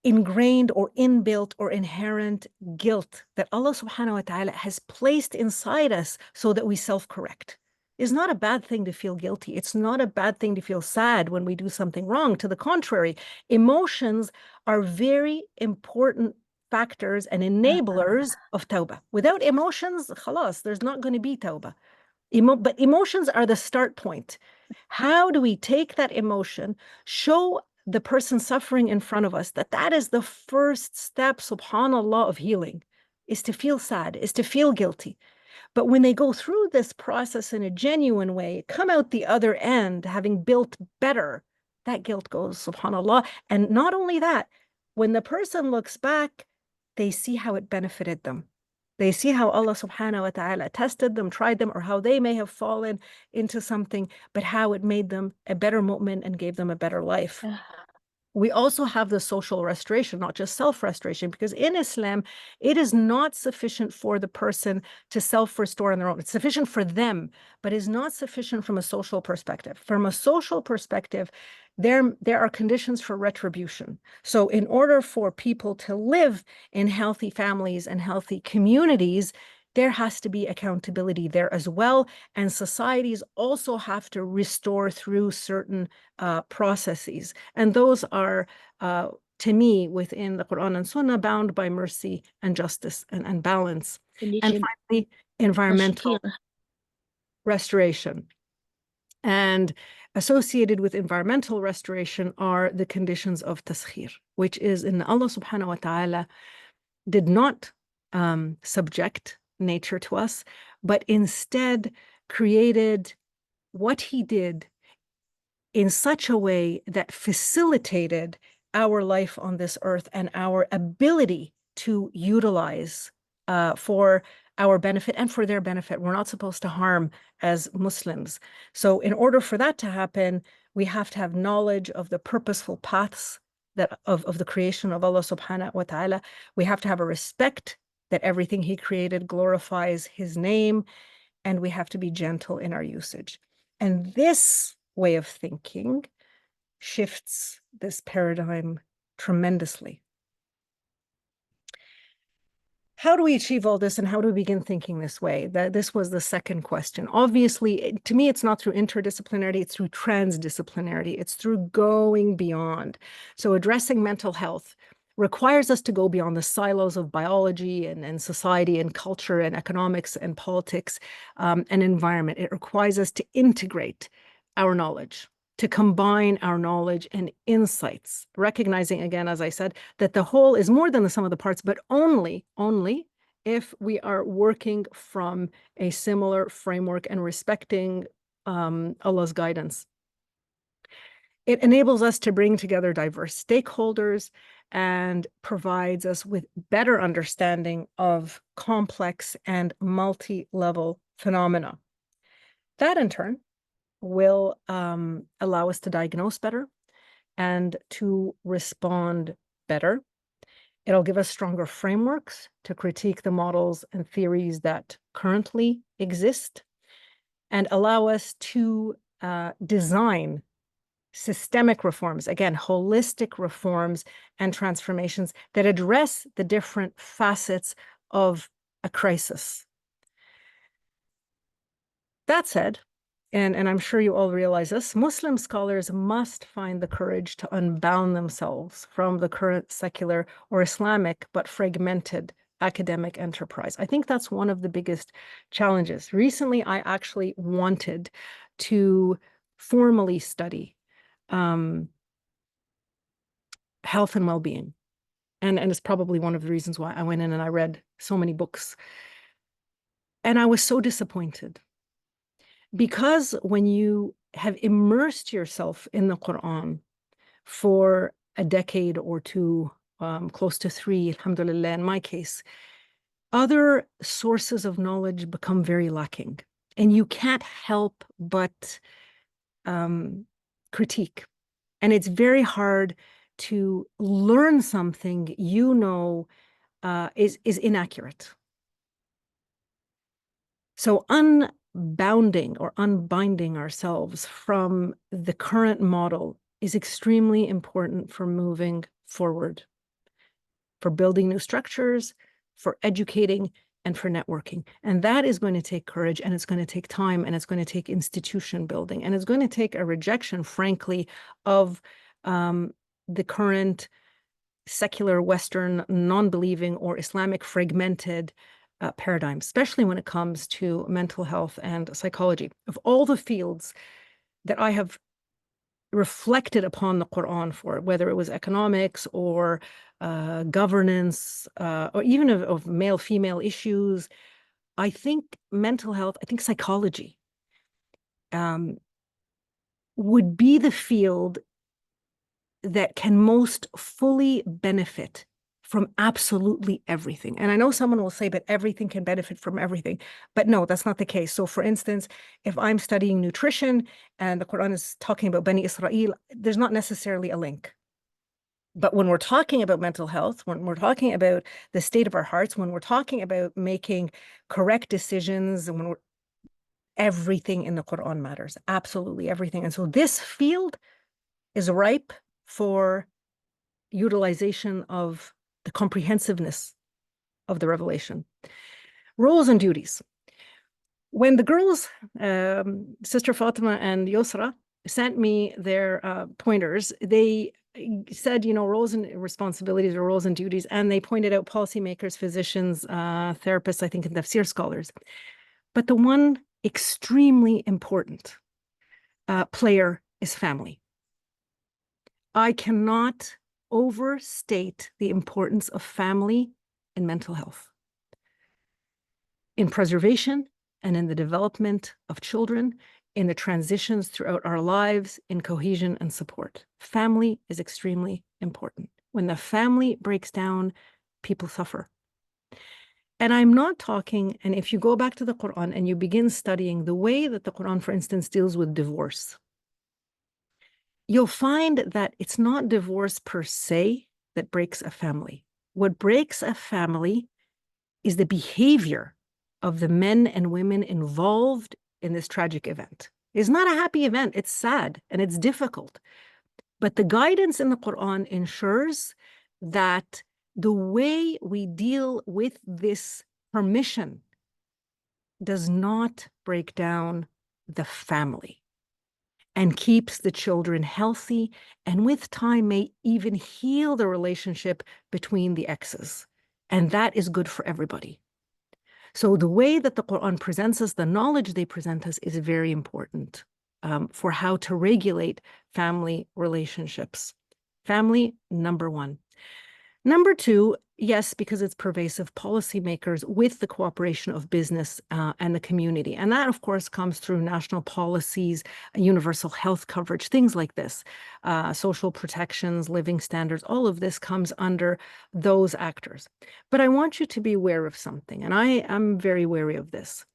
B: ingrained or inbuilt or inherent guilt that Allah subhanahu wa ta'ala has placed inside us so that we self-correct. It's not a bad thing to feel guilty. It's not a bad thing to feel sad when we do something wrong. To the contrary, emotions are very important factors and enablers of tawbah. Without emotions, khalas, there's not going to be tawbah. But emotions are the start point. How do we take that emotion, show the person suffering in front of us that is the first step, subhanallah, of healing, is to feel sad, is to feel guilty. But when they go through this process in a genuine way, come out the other end having built better, that guilt goes, subhanallah. And not only that, when the person looks back, they see how it benefited them. They see how Allah subhanahu wa ta'ala tested them, tried them, or how they may have fallen into something, but how it made them a better mu'min and gave them a better life. We also have the social restoration, not just self-restoration, because in Islam, it is not sufficient for the person to self-restore on their own. It's sufficient for them, but is not sufficient from a social perspective. From a social perspective, there are conditions for retribution. So in order for people to live in healthy families and healthy communities, there has to be accountability there as well. And societies also have to restore through certain processes. And those are, to me, within the Quran and Sunnah, bound by mercy and justice and balance. And finally, environmental restoration. And associated with environmental restoration are the conditions of taskhir, which is in Allah subhanahu wa ta'ala did not subject nature to us, but instead created what he did in such a way that facilitated our life on this earth and our ability to utilize for our benefit and for their benefit. We're not supposed to harm as Muslims. So in order for that to happen, we have to have knowledge of the purposeful paths that of the creation of Allah subhanahu wa ta'ala. We have to have a respect that everything he created glorifies his name, and we have to be gentle in our usage. And this way of thinking shifts this paradigm tremendously. How do we achieve all this, and how do we begin thinking this way? This was the second question. Obviously, to me, it's not through interdisciplinarity, it's through transdisciplinarity. It's through going beyond. So addressing mental health requires us to go beyond the silos of biology and society and culture and economics and politics and environment. It requires us to integrate our knowledge, to combine our knowledge and insights, recognizing, again, as I said, that the whole is more than the sum of the parts, but only if we are working from a similar framework and respecting Allah's guidance. It enables us to bring together diverse stakeholders and provides us with better understanding of complex and multi-level phenomena. That, in turn, will allow us to diagnose better and to respond better. It'll give us stronger frameworks to critique the models and theories that currently exist and allow us to design systemic reforms, again, holistic reforms and transformations that address the different facets of a crisis. That said, and I'm sure you all realize this, Muslim scholars must find the courage to unbound themselves from the current secular or Islamic but fragmented academic enterprise. I think that's one of the biggest challenges. Recently, I actually wanted to formally study health and well-being. And it's probably one of the reasons why I went in and I read so many books. And I was so disappointed. Because when you have immersed yourself in the Quran for a decade or two, close to 3, alhamdulillah, in my case, other sources of knowledge become very lacking. And you can't help but critique. And it's very hard to learn something you know is inaccurate. So unbounding or unbinding ourselves from the current model is extremely important for moving forward, for building new structures, for educating, and for networking. And that is going to take courage, and it's going to take time, and it's going to take institution building, and it's going to take a rejection, frankly, of the current secular Western non-believing or Islamic fragmented paradigm, especially when it comes to mental health and psychology. Of all the fields that I have reflected upon the Quran for, whether it was economics or governance, or even of male-female issues, I think mental health, I think psychology would be the field that can most fully benefit from absolutely everything. And I know someone will say, but everything can benefit from everything. But no, that's not the case. So for instance, if I'm studying nutrition and the Quran is talking about Bani Israel, there's not necessarily a link. But when we're talking about mental health, when we're talking about the state of our hearts, when we're talking about making correct decisions, and when everything in the Quran matters, absolutely everything. And so this field is ripe for utilization of the comprehensiveness of the revelation. Roles and duties. When the girls, Sister Fatima and Yusra, sent me their pointers, they said, roles and responsibilities or roles and duties, and they pointed out policymakers, physicians, therapists, I think, and tafsir scholars. But the one extremely important player is family. I cannot overstate the importance of family in mental health, in preservation and in the development of children, in the transitions throughout our lives, in cohesion and support. Family is extremely important. When the family breaks down, people suffer. And I'm not talking, and if you go back to the Quran and you begin studying the way that the Quran, for instance, deals with divorce, you'll find that it's not divorce per se that breaks a family. What breaks a family is the behavior of the men and women involved in this tragic event. It's not a happy event. It's sad and it's difficult. But the guidance in the Quran ensures that the way we deal with this permission does not break down the family and keeps the children healthy, and with time may even heal the relationship between the exes. And that is good for everybody. So the way that the Quran presents us, the knowledge they present us, is very important for how to regulate family relationships. Family, number one. Number two, yes, because it's pervasive, policymakers with the cooperation of business and the community. And that, of course, comes through national policies, universal health coverage, things like this, social protections, living standards, all of this comes under those actors. But I want you to be aware of something, and I am very wary of this,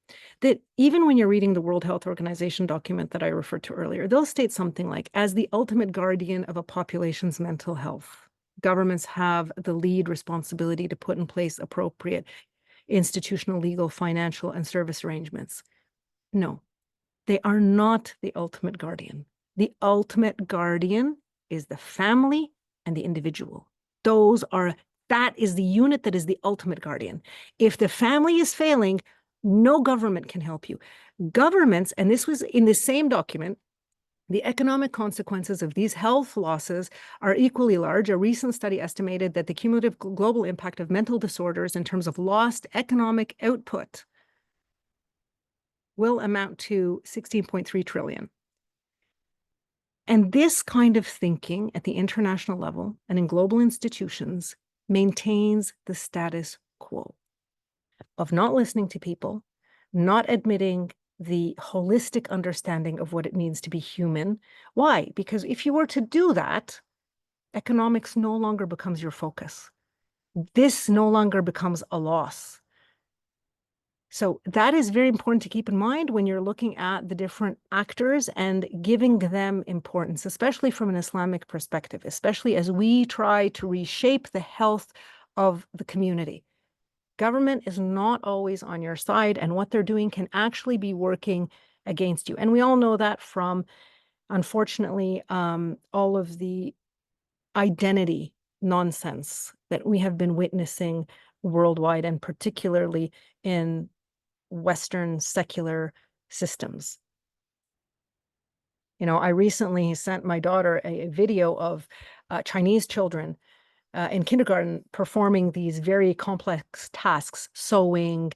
B: that even when you're reading the World Health Organization document that I referred to earlier, they'll state something like, as the ultimate guardian of a population's mental health, governments have the lead responsibility to put in place appropriate institutional, legal, financial, and service arrangements. No, they are not the ultimate guardian. The ultimate guardian is the family and the individual. That is the unit that is the ultimate guardian. If the family is failing, no government can help you. Governments, and this was in the same document, the economic consequences of these health losses are equally large. A recent study estimated that the cumulative global impact of mental disorders in terms of lost economic output will amount to 16.3 trillion. And this kind of thinking at the international level and in global institutions maintains the status quo of not listening to people, not admitting the holistic understanding of what it means to be human. Why? Because if you were to do that, economics no longer becomes your focus. This no longer becomes a loss. So that is very important to keep in mind when you're looking at the different actors and giving them importance, especially from an Islamic perspective, especially as we try to reshape the health of the community. Government is not always on your side, and what they're doing can actually be working against you. And we all know that from, unfortunately, all of the identity nonsense that we have been witnessing worldwide, and particularly in Western secular systems. I recently sent my daughter a video of Chinese children in kindergarten performing these very complex tasks, sewing,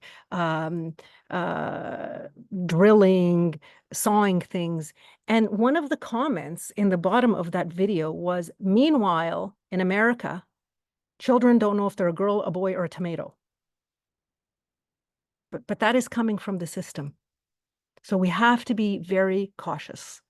B: drilling, sawing things. And one of the comments in the bottom of that video was, meanwhile, in America, children don't know if they're a girl, a boy, or a tomato. But that is coming from the system. So we have to be very cautious.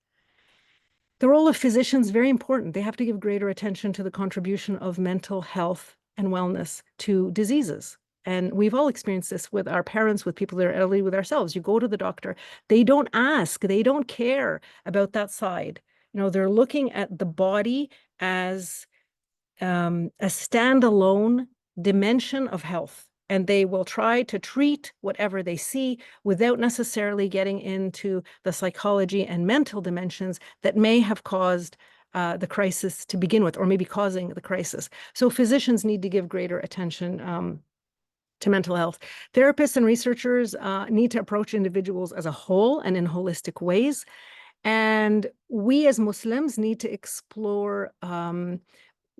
B: The role of physicians is very important. They have to give greater attention to the contribution of mental health and wellness to diseases. And we've all experienced this with our parents, with people that are elderly, with ourselves. You go to the doctor, they don't ask, they don't care about that side. They're looking at the body as a standalone dimension of health. And they will try to treat whatever they see without necessarily getting into the psychology and mental dimensions that may have caused the crisis to begin with, or maybe causing the crisis. So physicians need to give greater attention to mental health. Therapists and researchers need to approach individuals as a whole and in holistic ways. And we as Muslims need to explore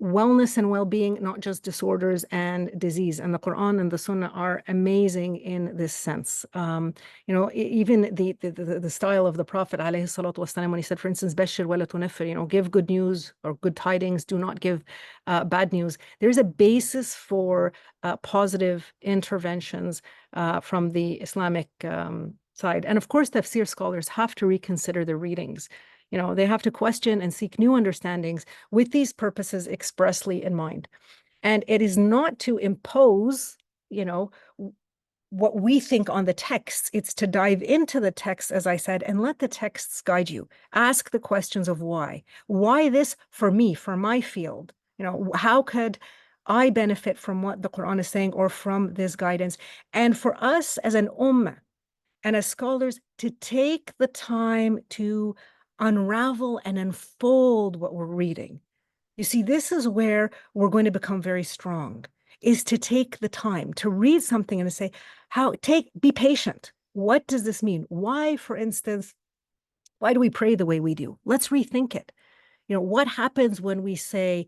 B: wellness and well-being, not just disorders and disease. And the Quran and the Sunnah are amazing in this sense. Even the style of the Prophet alayhi salatu wasalam, when he said, for instance, Bashir wala tunafir, give good news or good tidings, do not give bad news. There's a basis for positive interventions from the Islamic side. And of course, tafsir scholars have to reconsider their readings. They have to question and seek new understandings with these purposes expressly in mind. And it is not to impose, what we think on the texts. It's to dive into the text, as I said, and let the texts guide you. Ask the questions of why. Why this for me, for my field? How could I benefit from what the Quran is saying or from this guidance? And for us as an ummah and as scholars to take the time to unravel and unfold what we're reading. You see, this is where we're going to become very strong, is to take the time to read something and to say, be patient. What does this mean? Why, for instance, why do we pray the way we do? Let's rethink it. What happens when we say,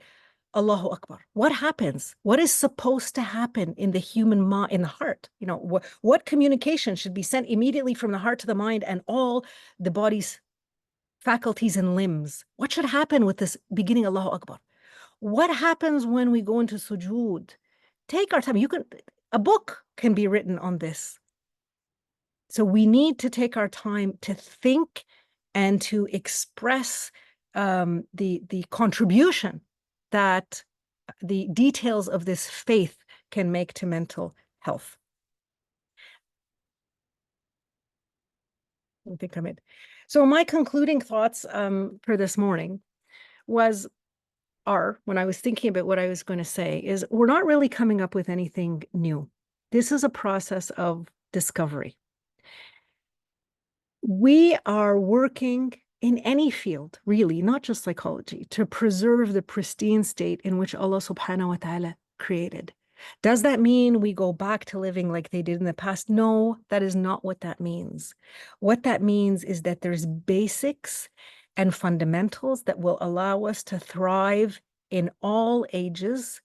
B: Allahu Akbar? What happens? What is supposed to happen in the human mind, in the heart? What communication should be sent immediately from the heart to the mind and all the body's faculties and limbs? What should happen with this beginning Allahu Akbar? What happens when we go into sujood? Take our time. A book can be written on this. So we need to take our time to think and to express the contribution that the details of this faith can make to mental health. I think I'm in. So my concluding thoughts for this morning when I was thinking about what I was going to say, is we're not really coming up with anything new. This is a process of discovery. We are working in any field, really, not just psychology, to preserve the pristine state in which Allah subhanahu wa ta'ala created. Does that mean we go back to living like they did in the past? No, that is not what that means. What that means is that there's basics and fundamentals that will allow us to thrive in all ages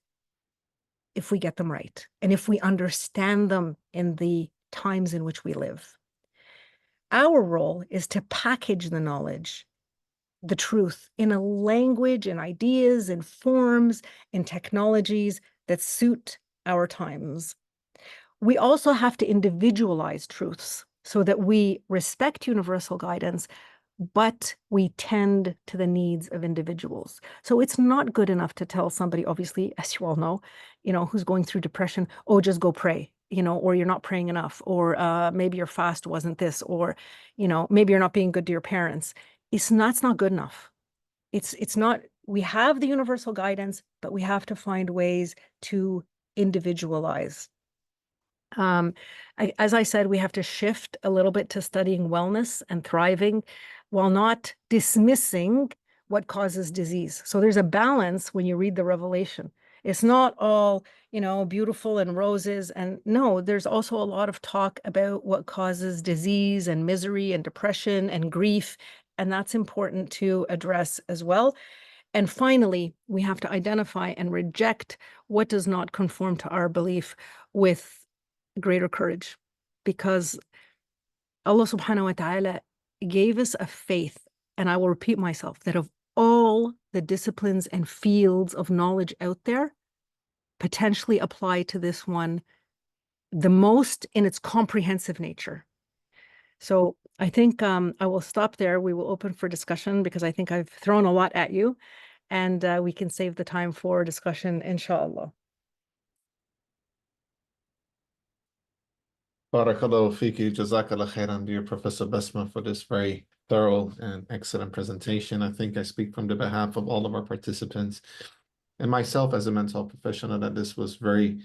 B: if we get them right and if we understand them in the times in which we live. Our role is to package the knowledge, the truth, in a language, in ideas, in forms, in technologies that suit our times. We also have to individualize truths so that we respect universal guidance, but we tend to the needs of individuals. So it's not good enough to tell somebody, obviously, as you all know, who's going through depression, oh, just go pray, or you're not praying enough, or maybe your fast wasn't this, or, maybe you're not being good to your parents. It's not good enough. It's not, we have the universal guidance, but we have to find ways to individualize. As I said, we have to shift a little bit to studying wellness and thriving while not dismissing what causes disease. So there's a balance when you read the Revelation. It's not all, beautiful and roses. And no, there's also a lot of talk about what causes disease and misery and depression and grief. And that's important to address as well. And finally, we have to identify and reject what does not conform to our belief with greater courage, because Allah subhanahu wa ta'ala gave us a faith, and I will repeat myself, that of all the disciplines and fields of knowledge out there, potentially apply to this one the most in its comprehensive nature. So I think I will stop there. We will open for discussion because I think I've thrown a lot at you, and we can save the time for discussion, inshallah.
A: Barakallahu fiki, jazakallah khairan, dear Professor Basma, for this very thorough and excellent presentation. I think I speak from the behalf of all of our participants and myself as a mental health professional that this was very,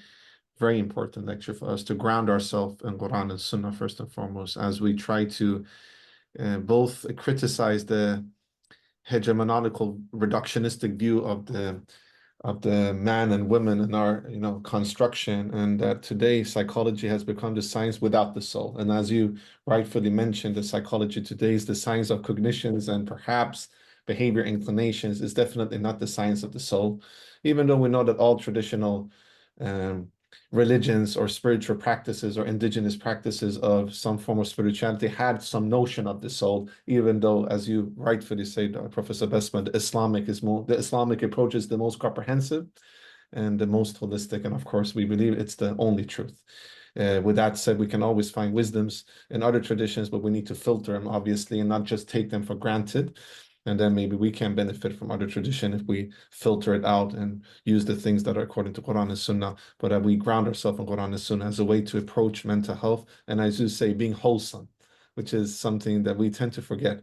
A: very important lecture for us to ground ourselves in Quran and Sunnah first and foremost, as we try to both criticize the hegemonical reductionistic view of of the man and women in our, construction, and that today psychology has become the science without the soul. And as you rightfully mentioned, the psychology today is the science of cognitions and perhaps behavior inclinations, is definitely not the science of the soul, even though we know that all traditional um, religions or spiritual practices or indigenous practices of some form of spirituality had some notion of the soul, even though, as you rightfully say, Professor Basma, the Islamic approach is the most comprehensive and the most holistic. And of course, we believe it's the only truth. With that said, we can always find wisdoms in other traditions, but we need to filter them, obviously, and not just take them for granted. And then maybe we can benefit from other tradition if we filter it out and use the things that are according to Quran and Sunnah, but that we ground ourselves in Quran and Sunnah as a way to approach mental health. And as you say, being wholesome, which is something that we tend to forget.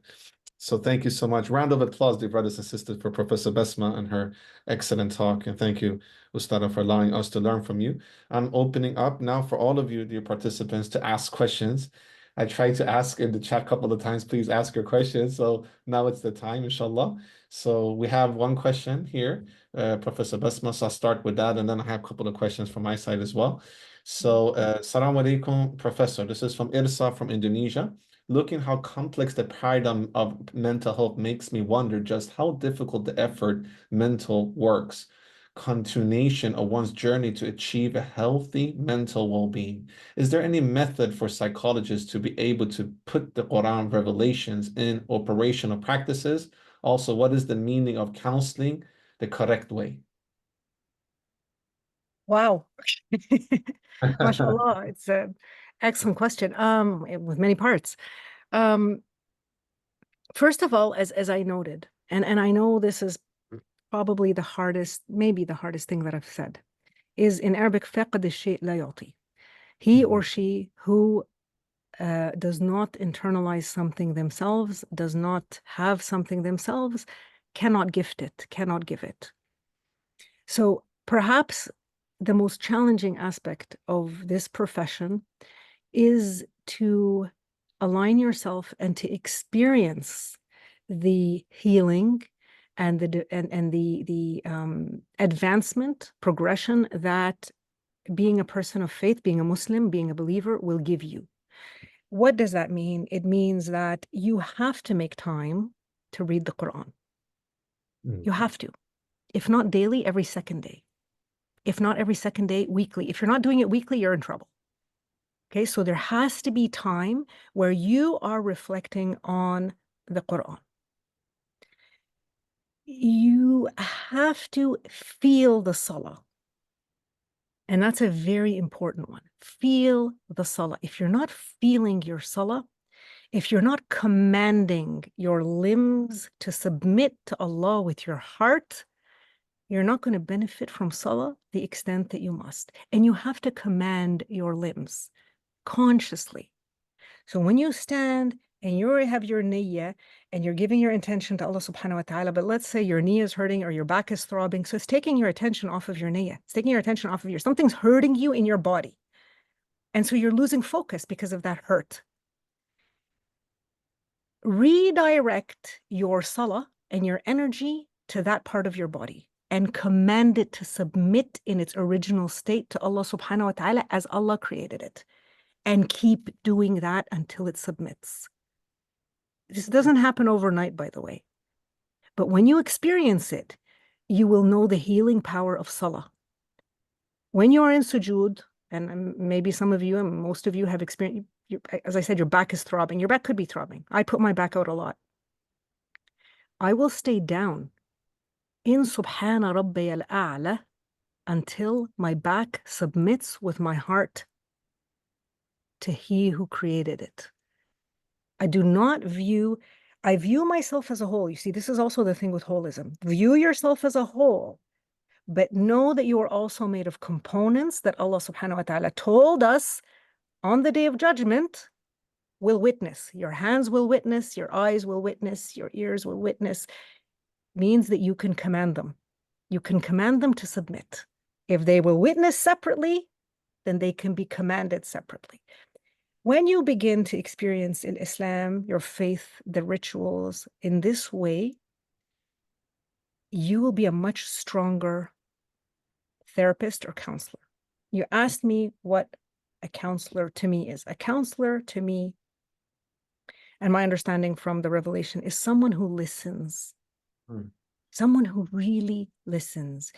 A: So thank you so much. Round of applause, dear brothers and sisters, for Professor Basma and her excellent talk. And thank you, Ustada, for allowing us to learn from you. I'm opening up now for all of you, dear participants, to ask questions. I tried to ask in the chat a couple of times, please ask your questions. So now it's the time, inshallah. So we have one question here, Professor Basma. So I'll start with that, and then I have a couple of questions from my side as well. So, Assalamu alaikum, Professor. This is from Irsa from Indonesia. Looking how complex the paradigm of mental health makes me wonder just how difficult the effort mental works, continuation of one's journey to achieve a healthy mental well-being. Is there any method for psychologists to be able to put the Quran revelations in operational practices? Also, what is the meaning of counseling the correct way?
B: Wow. MashaAllah, it's an excellent question, with many parts. First of all, as I noted, and I know this is probably the hardest, maybe the hardest thing that I've said, is in Arabic, فَقَدَ الشَّيْء لَا يُعْطِي. He or she who does not internalize something themselves, does not have something themselves, cannot gift it, cannot give it. So perhaps the most challenging aspect of this profession is to align yourself and to experience the healing and the advancement, progression that being a person of faith, being a Muslim, being a believer will give you. What does that mean? It means that you have to make time to read the Quran. You have to. If not daily, every second day. If not every second day, weekly. If you're not doing it weekly, you're in trouble. Okay, so there has to be time where you are reflecting on the Quran. You have to feel the salah. And that's a very important one. Feel the salah. If you're not feeling your salah, if you're not commanding your limbs to submit to Allah with your heart, you're not going to benefit from salah the extent that you must. And you have to command your limbs consciously. So when you stand and you have your niyyah and you're giving your intention to Allah subhanahu wa ta'ala, but let's say your knee is hurting or your back is throbbing, so it's taking your attention off of your niyyah. It's taking your attention off of something's hurting you in your body. And so you're losing focus because of that hurt. Redirect your salah and your energy to that part of your body and command it to submit in its original state to Allah subhanahu wa ta'ala as Allah created it. And keep doing that until it submits. This doesn't happen overnight, by the way. But when you experience it, you will know the healing power of salah. When you are in sujood, and maybe some of you and most of you have experienced, as I said, your back is throbbing. Your back could be throbbing. I put my back out a lot. I will stay down in Subhana Rabbi al-A'la until my back submits with my heart to He who created it. I view myself as a whole. You see, this is also the thing with holism. View yourself as a whole, but know that you are also made of components that Allah subhanahu wa ta'ala told us on the Day of Judgment will witness. Your hands will witness, your eyes will witness, your ears will witness. Means that you can command them. You can command them to submit. If they will witness separately, then they can be commanded separately. When you begin to experience in Islam, your faith, the rituals in this way, you will be a much stronger therapist or counselor. You asked me what a counselor to me is. A counselor to me, and my understanding from the revelation, is someone who listens, someone who really listens.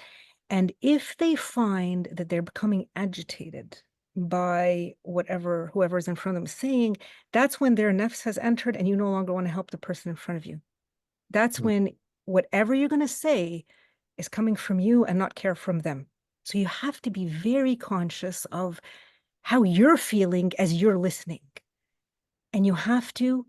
B: And if they find that they're becoming agitated by whoever's in front of them saying, that's when their nafs has entered and you no longer want to help the person in front of you. That's when whatever you're going to say is coming from you and not care from them. So you have to be very conscious of how you're feeling as you're listening. And you have to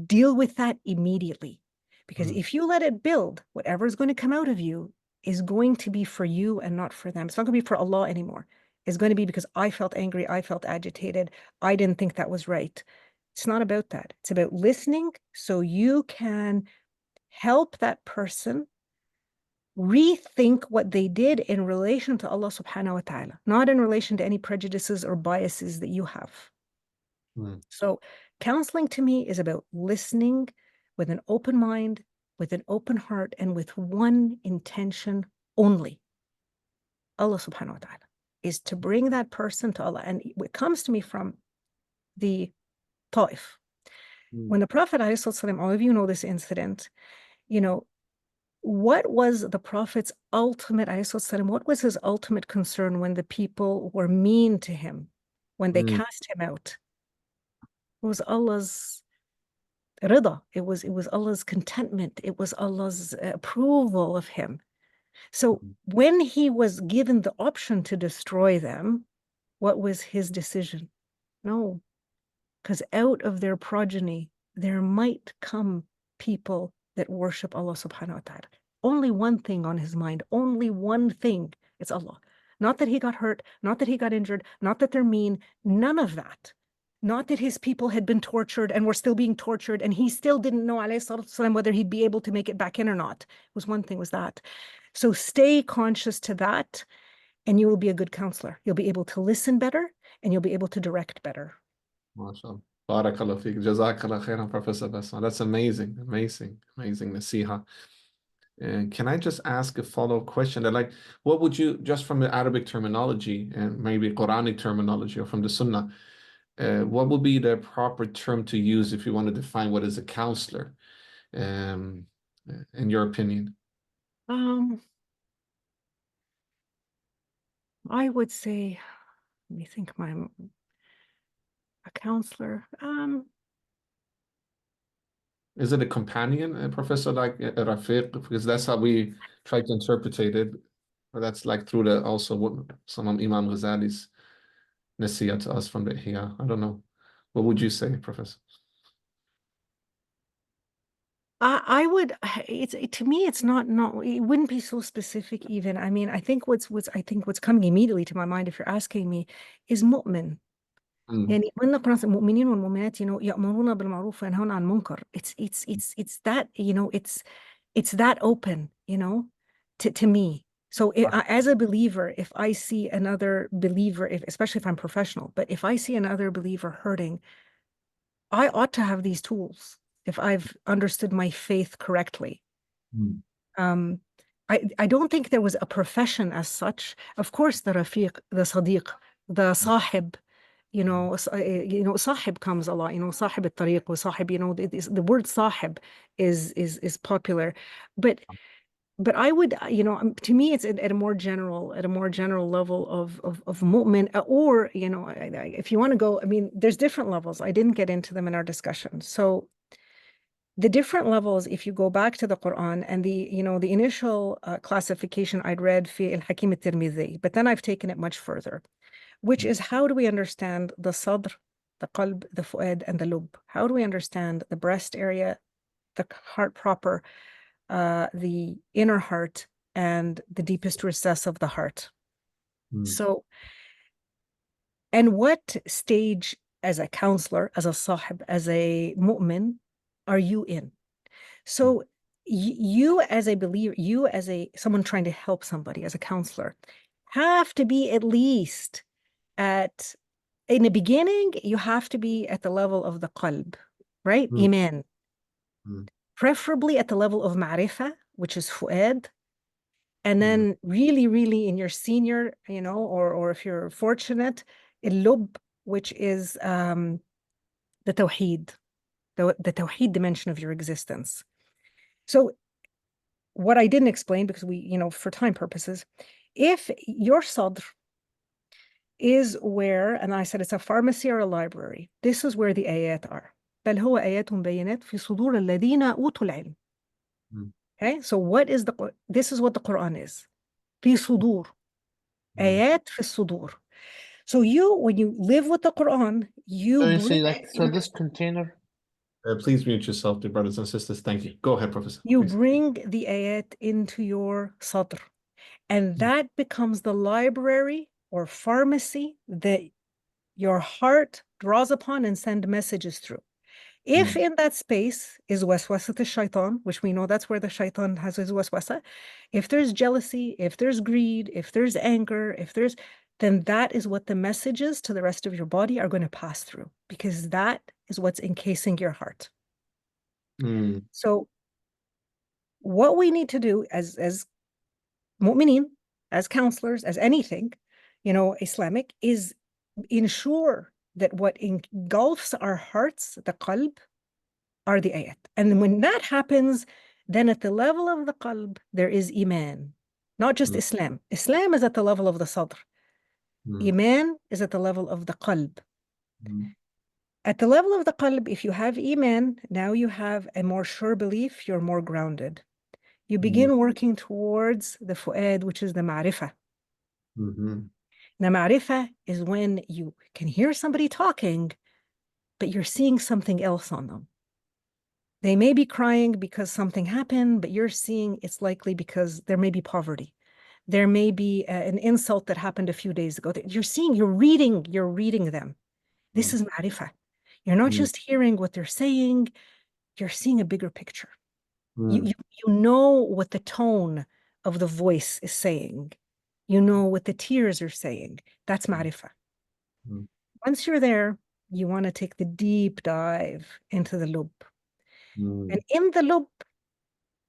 B: deal with that immediately. Because if you let it build, whatever is going to come out of you is going to be for you and not for them. It's not going to be for Allah anymore. It's going to be because I felt angry, I felt agitated, I didn't think that was right. It's not about that. It's about listening so you can help that person rethink what they did in relation to Allah subhanahu wa ta'ala, not in relation to any prejudices or biases that you have. So counseling to me is about listening with an open mind, with an open heart, and with one intention only. Allah subhanahu wa ta'ala is to bring that person to Allah. And it comes to me from the Taif. When the Prophet, all of you know this incident, what was the Prophet's ultimate, what was his ultimate concern when the people were mean to him, when they cast him out? It was Allah's rida. It was Allah's contentment. It was Allah's approval of him. So when he was given the option to destroy them, what was his decision? No, because out of their progeny, there might come people that worship Allah subhanahu wa ta'ala. Only one thing on his mind, only one thing. It's Allah. Not that he got hurt, not that he got injured, not that they're mean, none of that. Not that his people had been tortured and were still being tortured, and he still didn't know, alayhi salatu wasalam, whether he'd be able to make it back in or not. It was one thing, was that. So stay conscious to that, and you will be a good counselor. You'll be able to listen better, and you'll be able to direct better.
A: MashaAllah. Barakallah feek. Jazakallah khairan, Professor Basma. That's amazing, amazing, amazing nasiha. And can I just ask a follow-up question? What would you, just from the Arabic terminology and maybe Quranic terminology or from the Sunnah, what would be the proper term to use if you want to define what is a counselor, in your opinion?
B: I would say, let me think, a counselor.
A: Is it a companion, Professor, like a Rafiq? Because that's how we try to interpret it. But that's like through also some of Imam Ghazali's nasiha to us from the Ihya. I don't know. What would you say, Professor?
B: I would, to me, it's not, it wouldn't be so specific even. I mean, I think what's coming immediately to my mind, if you're asking me, is mu'min. يعني من القرآن المؤمنين والمؤمنات يأمرون بالمعروف وينهون عن المنكر. It's that, it's that open, to me. So as a believer, if I see another believer, especially if I'm professional, but if I see another believer hurting, I ought to have these tools if I've understood my faith correctly. I don't think there was a profession as such. Of course, the Rafiq, the Sadiq, the Sahib, Sahib comes a lot, Sahib al-Tariq wa Sahib, the word Sahib is popular, but I would, to me, it's at a more general level of mu'min, or, if you want to go, I mean, there's different levels. I didn't get into them in our discussion. So the different levels, if you go back to the Quran and the initial classification I'd read fi al-Hakim al-Tirmidhi, but then I've taken it much further, which is, how do we understand the sadr, the qalb, the fuad, and the lub? How do we understand the breast area, the heart proper, the inner heart, and the deepest recess of the heart? So, and what stage as a counselor, as a sahib, as a mu'min, are you in? So you as a believer, you as someone trying to help somebody, as a counselor, have to be at least in the beginning, you have to be at the level of the qalb, right? Iman. Preferably at the level of ma'rifah, which is fu'ad. And then really, really in your senior, or if you're fortunate, اللب, which is the tawheed, the tawheed dimension of your existence. So what I didn't explain, because for time purposes, if your sadr is where, and I said it's a pharmacy or a library, this is where the ayat are. بل هو آيات بينات في صدور الذين أوتوا العلم. Okay, so this is what the Quran is. في صدور. آيات في الصدور. So when you live with the Quran,
C: So you see, like, so this container.
A: Please mute yourself, dear brothers and sisters. Thank you. Go ahead, Professor.
B: You
A: please.
B: bring the ayat into your sadr, and that becomes the library or pharmacy that your heart draws upon and send messages through. If in that space is waswasat al-shaitan, which we know that's where the shaitan has his waswasa, if there's jealousy, if there's greed, if there's anger, then that is what the messages to the rest of your body are going to pass through, because that is what's encasing your heart. So what we need to do as mu'mineen, as counselors, as anything, Islamic, is ensure that what engulfs our hearts, the qalb, are the ayat. And when that happens, then at the level of the qalb, there is iman, not just Islam. Islam is at the level of the sadr. Iman is at the level of the qalb. At the level of the qalb, if you have iman, now you have a more sure belief, you're more grounded. You begin working towards the fu'ad, which is the ma'rifah. The ma'rifah is when you can hear somebody talking, but you're seeing something else on them. They may be crying because something happened, but you're seeing it's likely because there may be poverty. There may be an insult that happened a few days ago. You're reading them. This is ma'rifah. You're not just hearing what they're saying, you're seeing a bigger picture. You know what the tone of the voice is saying. You know what the tears are saying. That's ma'rifah. Once you're there, you want to take the deep dive into the lub. And in the lub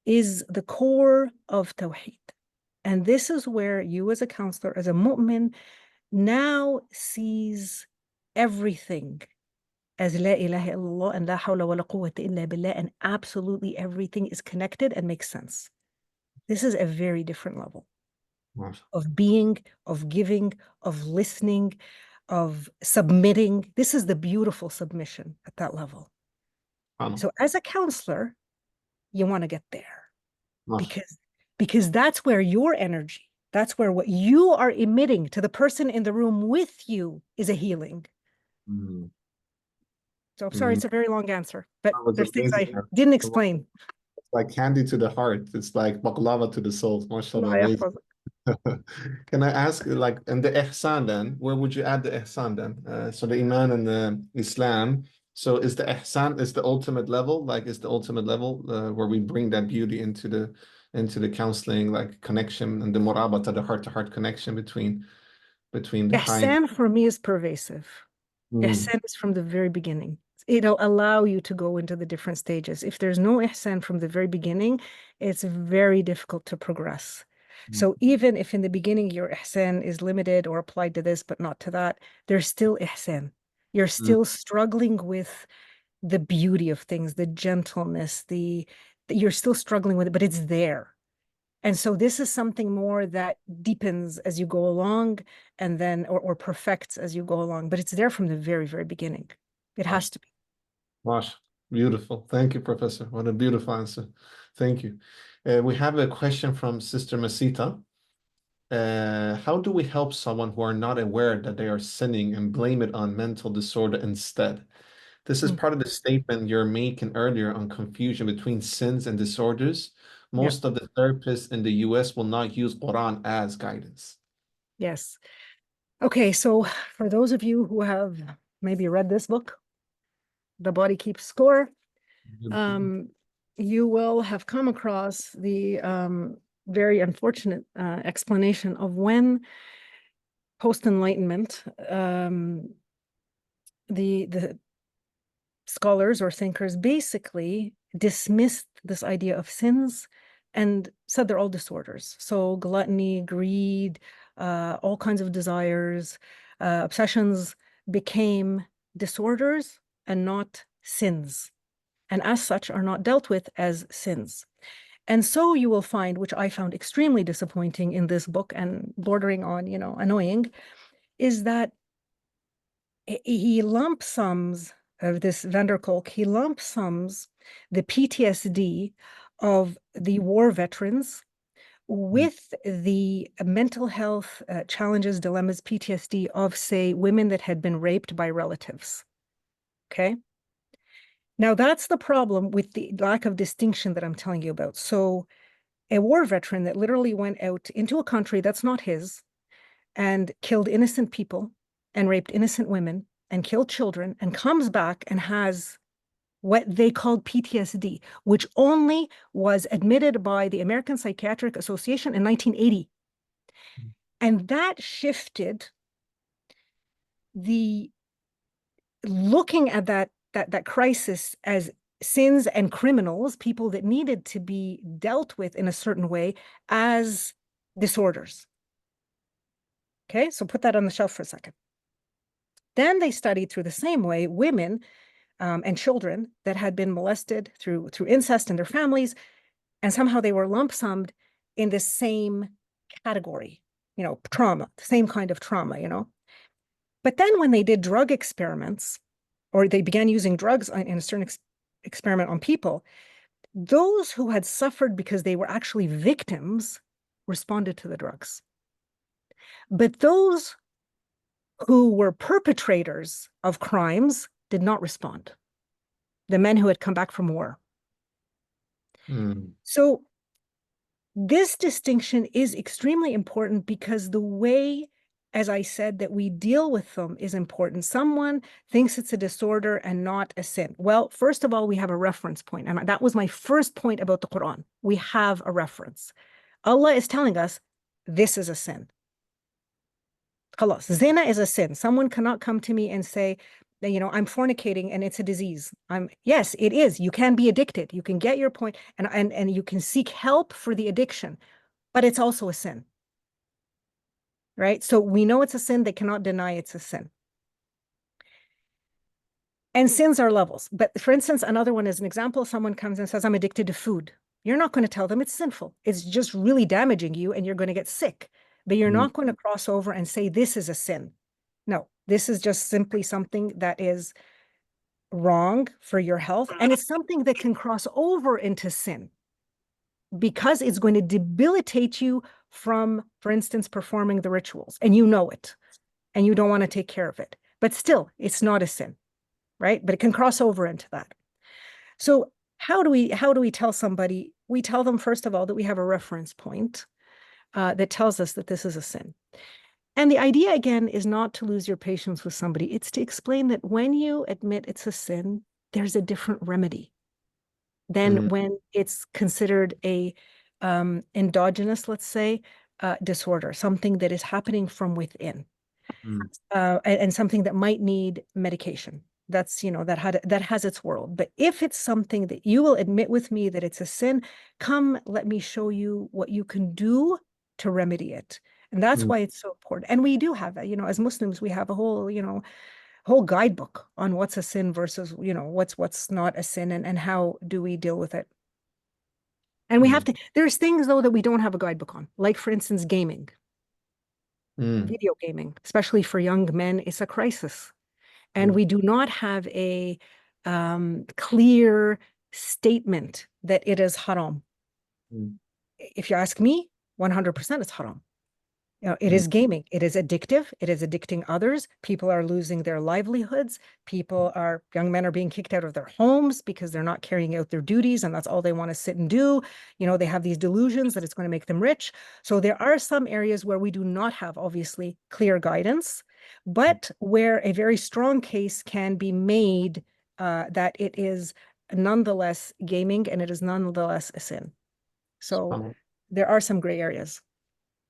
B: is the core of tawheed. And this is where you as a counselor, as a mu'min, now sees everything as la ilaha illallah and la hawla wa la quwwata illa billah, and absolutely everything is connected and makes sense. This is a very different level of being, of giving, of listening, of submitting. This is the beautiful submission at that level. So as a counselor, you want to get there because that's where your energy, that's where what you are emitting to the person in the room with you is a healing. So I'm sorry, it's a very long answer, but there's things I didn't explain.
A: It's like candy to the heart. It's like baklava to the soul. MashaAllah. Can I ask, like, and the ihsan then, where would you add the ihsan then? So the iman and the Islam. So is the ihsan is the ultimate level, where we bring that beauty into the counseling, like connection and the murabata, the heart-to-heart connection between the
B: ihsan for me is pervasive. Ihsan is from the very beginning. It'll allow you to go into the different stages. If there's no ihsan from the very beginning, it's very difficult to progress. So even if in the beginning your ihsan is limited or applied to this, but not to that, there's still ihsan. You're still struggling with the beauty of things, the gentleness, you're still struggling with it, but it's there. And so this is something more that deepens as you go along and then, or perfects as you go along, but it's there from the very, very beginning. It has to be.
A: Gosh, beautiful. Thank you, Professor. What a beautiful answer. Thank you. We have a question from Sister Masita. How do we help someone who are not aware that they are sinning and blame it on mental disorder instead? This is part of the statement you're making earlier on confusion between sins and disorders. Most of the therapists in the US will not use Quran as guidance.
B: Yes. Okay, so for those of you who have maybe read this book, The Body Keeps Score, you will have come across the very unfortunate explanation of when post-enlightenment, the scholars or thinkers basically dismissed this idea of sins and said they're all disorders. So gluttony, greed, all kinds of desires, obsessions became disorders and not sins, and as such are not dealt with as sins. And so you will find, which I found extremely disappointing in this book and bordering on, annoying, is that he lump sums of this van der Kolk, he lump sums the PTSD of the war veterans with the mental health challenges, dilemmas, PTSD of, say, women that had been raped by relatives. Okay. Now that's the problem with the lack of distinction that I'm telling you about. So a war veteran that literally went out into a country that's not his and killed innocent people and raped innocent women and killed children and comes back and has what they called PTSD, which only was admitted by the American Psychiatric Association in 1980. And that shifted the looking at that crisis as sins and criminals, people that needed to be dealt with in a certain way, as disorders. Okay, so put that on the shelf for a second. Then they studied through the same way women and children that had been molested through incest in their families, and somehow they were lump summed in the same category, trauma, the same kind of trauma, But then when they did drug experiments, or they began using drugs in a certain experiment on people, those who had suffered because they were actually victims responded to the drugs. But those who were perpetrators of crimes did not respond. The men who had come back from war. So this distinction is extremely important because the way, as I said, that we deal with them is important. Someone thinks it's a disorder and not a sin. Well, first of all, we have a reference point. And that was my first point about the Quran. We have a reference. Allah is telling us this is a sin. Khalas, zina is a sin. Someone cannot come to me and say, I'm fornicating and it's a disease. Yes, it is. You can be addicted. You can get your point and you can seek help for the addiction, but it's also a sin. Right? So we know it's a sin. They cannot deny it's a sin. And sins are levels. But for instance, another one is an example. Someone comes and says, I'm addicted to food. You're not going to tell them it's sinful. It's just really damaging you and you're going to get sick. But you're not going to cross over and say this is a sin. No, this is just simply something that is wrong for your health. And it's something that can cross over into sin because it's going to debilitate you from, for instance, performing the rituals. And you know it. And you don't want to take care of it. But still, it's not a sin, right? But it can cross over into that. So how do we tell somebody? We tell them, first of all, that we have a reference point that tells us that this is a sin. And the idea, again, is not to lose your patience with somebody. It's to explain that when you admit it's a sin, there's a different remedy than when it's considered a endogenous, let's say, disorder, something that is happening from within, and something that might need medication. That's, that has its world. But if it's something that you will admit with me that it's a sin, come, let me show you what you can do to remedy it. And that's why it's so important. And we do have, as Muslims, we have a whole, whole guidebook on what's a sin versus, what's not a sin and how do we deal with it. And we have to, there's things though that we don't have a guidebook on, like for instance, gaming, video gaming, especially for young men, it's a crisis. And we do not have a clear statement that it is haram. If you ask me, 100% it's haram. It is gaming. It is addictive. It is addicting others. People are losing their livelihoods. Young men are being kicked out of their homes because they're not carrying out their duties and that's all they want to sit and do. They have these delusions that it's going to make them rich. So there are some areas where we do not have, obviously, clear guidance, but where a very strong case can be made that it is nonetheless gaming and it is nonetheless a sin. So there are some gray areas.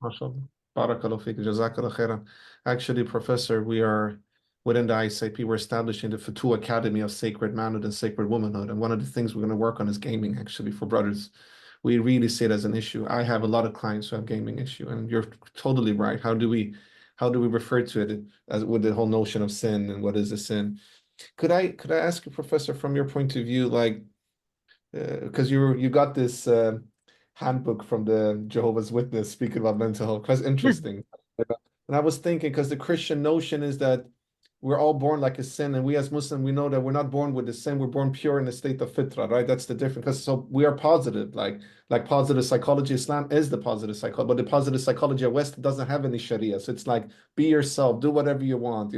A: MashaAllah. Barakallahu feek, Jazakallah khairan. Actually, Professor, we are within the ISIP, we're establishing the Futu Academy of Sacred Manhood and Sacred Womanhood. And one of the things we're going to work on is gaming, actually, for brothers. we really see it as an issue. I have a lot of clients who have gaming issue, and you're totally right. How do we refer to it as with the whole notion of sin and what is a sin? Could I ask you, Professor, from your point of view, like, because you got this handbook from the Jehovah's Witness speaking about mental health. That's interesting. And I was thinking, because the Christian notion is that we're all born like a sin, and we as Muslim, we know that we're not born with the sin, we're born pure in the state of fitra, right? That's the difference. Because so we are positive, like positive psychology. Islam is the positive psychology, but the positive psychology of West doesn't have any Sharia. So it's like, be yourself, do whatever you want,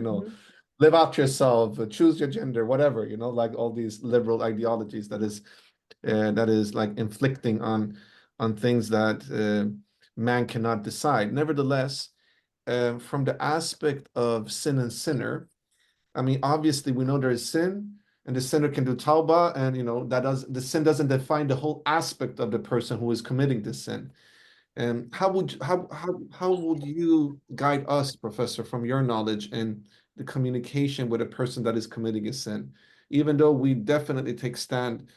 A: live out yourself, choose your gender, whatever, like all these liberal ideologies that is like inflicting on things that man cannot decide. Nevertheless, from the aspect of sin and sinner, I mean, obviously we know there is sin, and the sinner can do tawbah, and the sin doesn't define the whole aspect of the person who is committing the sin. And how would you guide us, Professor, from your knowledge and the communication with a person that is committing a sin? Even though we definitely take stand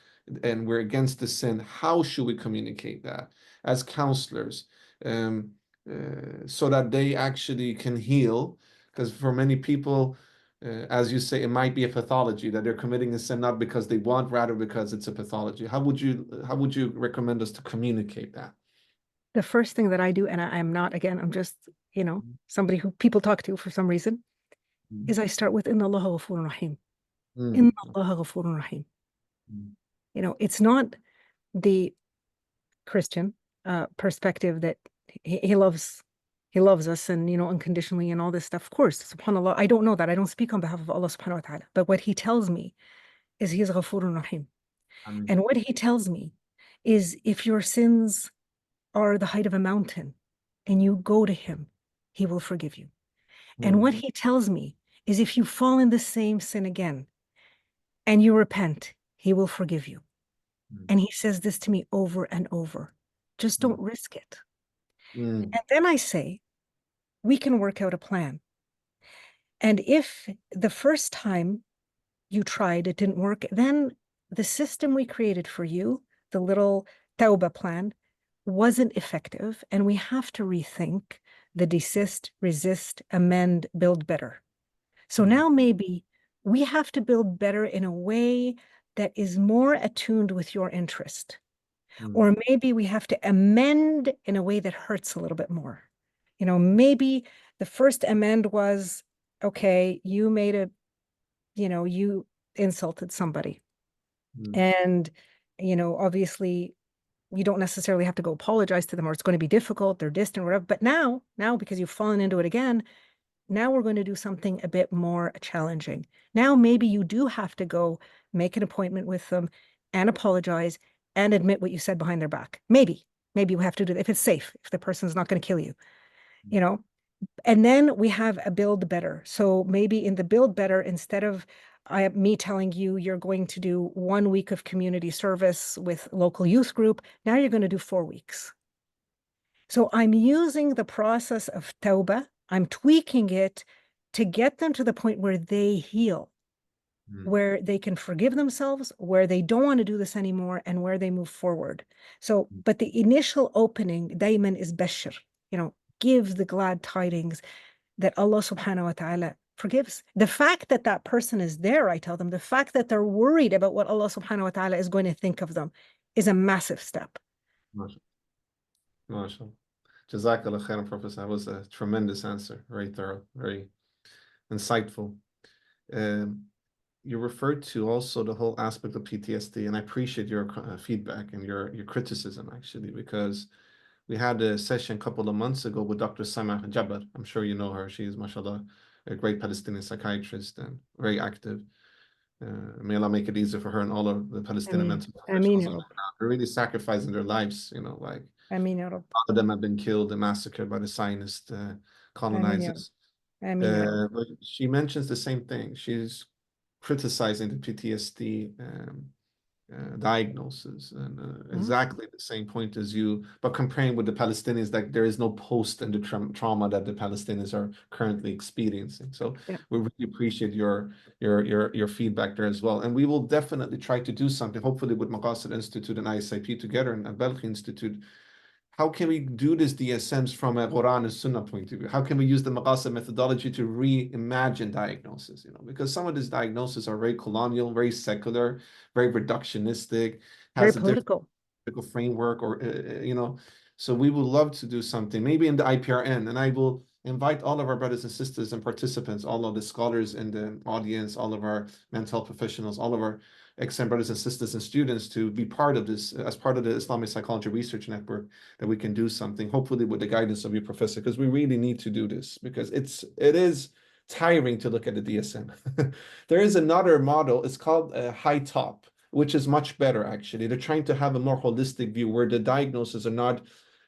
A: and we're against the sin, how should we communicate that as counselors, so that they actually can heal? Because for many people, as you say, it might be a pathology that they're committing a sin not because they want, rather because it's a pathology. How would you recommend us to communicate that?
B: The first thing that I do, and I'm not, again, I'm just, somebody who people talk to for some reason, is I start with Inna Allah Ghafurun Rahim. Inna Allah Ghafurun Rahim. It's not the Christian perspective that he loves us and, unconditionally and all this stuff. Of course, subhanAllah, I don't know that. I don't speak on behalf of Allah subhanahu wa ta'ala. But what he tells me is he is Ghafurun Rahim. And what he tells me is if your sins are the height of a mountain and you go to him, he will forgive you. And what he tells me is if you fall in the same sin again and you repent, he will forgive you. And he says this to me over and over. Just don't risk it. And then I say, we can work out a plan. And if the first time you tried, it didn't work, then the system we created for you, the little tawbah plan, wasn't effective, and we have to rethink the desist, resist, amend, build better. So now maybe we have to build better in a way that is more attuned with your interest. Or maybe we have to amend in a way that hurts a little bit more. Maybe the first amend was, okay, you made you insulted somebody. And, obviously, you don't necessarily have to go apologize to them, or it's going to be difficult, they're distant, whatever. But now, because you've fallen into it again, now we're going to do something a bit more challenging. Now, maybe you do have to go make an appointment with them and apologize and admit what you said behind their back. Maybe you have to do that if it's safe, if the person's not going to kill you, And then we have a build better. So maybe in the build better, instead of me telling you you're going to do 1 week of community service with local youth group, now you're going to do 4 weeks. So I'm using the process of tawbah, I'm tweaking it to get them to the point where they heal, where they can forgive themselves, where they don't want to do this anymore, and where they move forward. So, but the initial opening, dayman, is bashir, give the glad tidings that Allah subhanahu wa ta'ala forgives. The fact that that person is there, I tell them, the fact that they're worried about what Allah subhanahu wa ta'ala is going to think of them is a massive step.
A: MashaAllah. Jazakallah khairan, Professor. That was a tremendous answer. Very thorough, very insightful. You referred to also the whole aspect of PTSD, and I appreciate your feedback and your criticism, actually, because we had a session a couple of months ago with Dr. Sama Jabbar. I'm sure you know her. She is, mashallah, a great Palestinian psychiatrist and very active. May Allah make it easier for her and all of the Palestinian mental professionals. They're really sacrificing their lives, like a lot of them have been killed and massacred by the Zionist colonizers. But she mentions the same thing. She's criticizing the PTSD diagnosis, and exactly the same point as you, but comparing with the Palestinians, like there is no post in the trauma that the Palestinians are currently experiencing. So
B: Yeah.
A: we really appreciate your feedback there as well, and we will definitely try to do something, hopefully with Maqasid Institute and ISIP together and Al-Balkhi Institute. How can we do this DSMs from a Quran and Sunnah point of view? How can we use the Maqasid methodology to reimagine diagnosis? Because some of these diagnoses are very colonial, very secular, very reductionistic,
B: Very
A: has a different
B: political.
A: political framework, or so we would love to do something, maybe in the IPRN, and I will invite all of our brothers and sisters and participants, all of the scholars in the audience, all of our mental health professionals, all of our ex-Im brothers and sisters and students to be part of this as part of the Islamic Psychology Research Network, that we can do something, hopefully with the guidance of you, Professor, because we really need to do this, because it is tiring to look at the DSM. There is another model, it's called High Top, which is much better, actually. They're trying to have a more holistic view where the diagnoses are not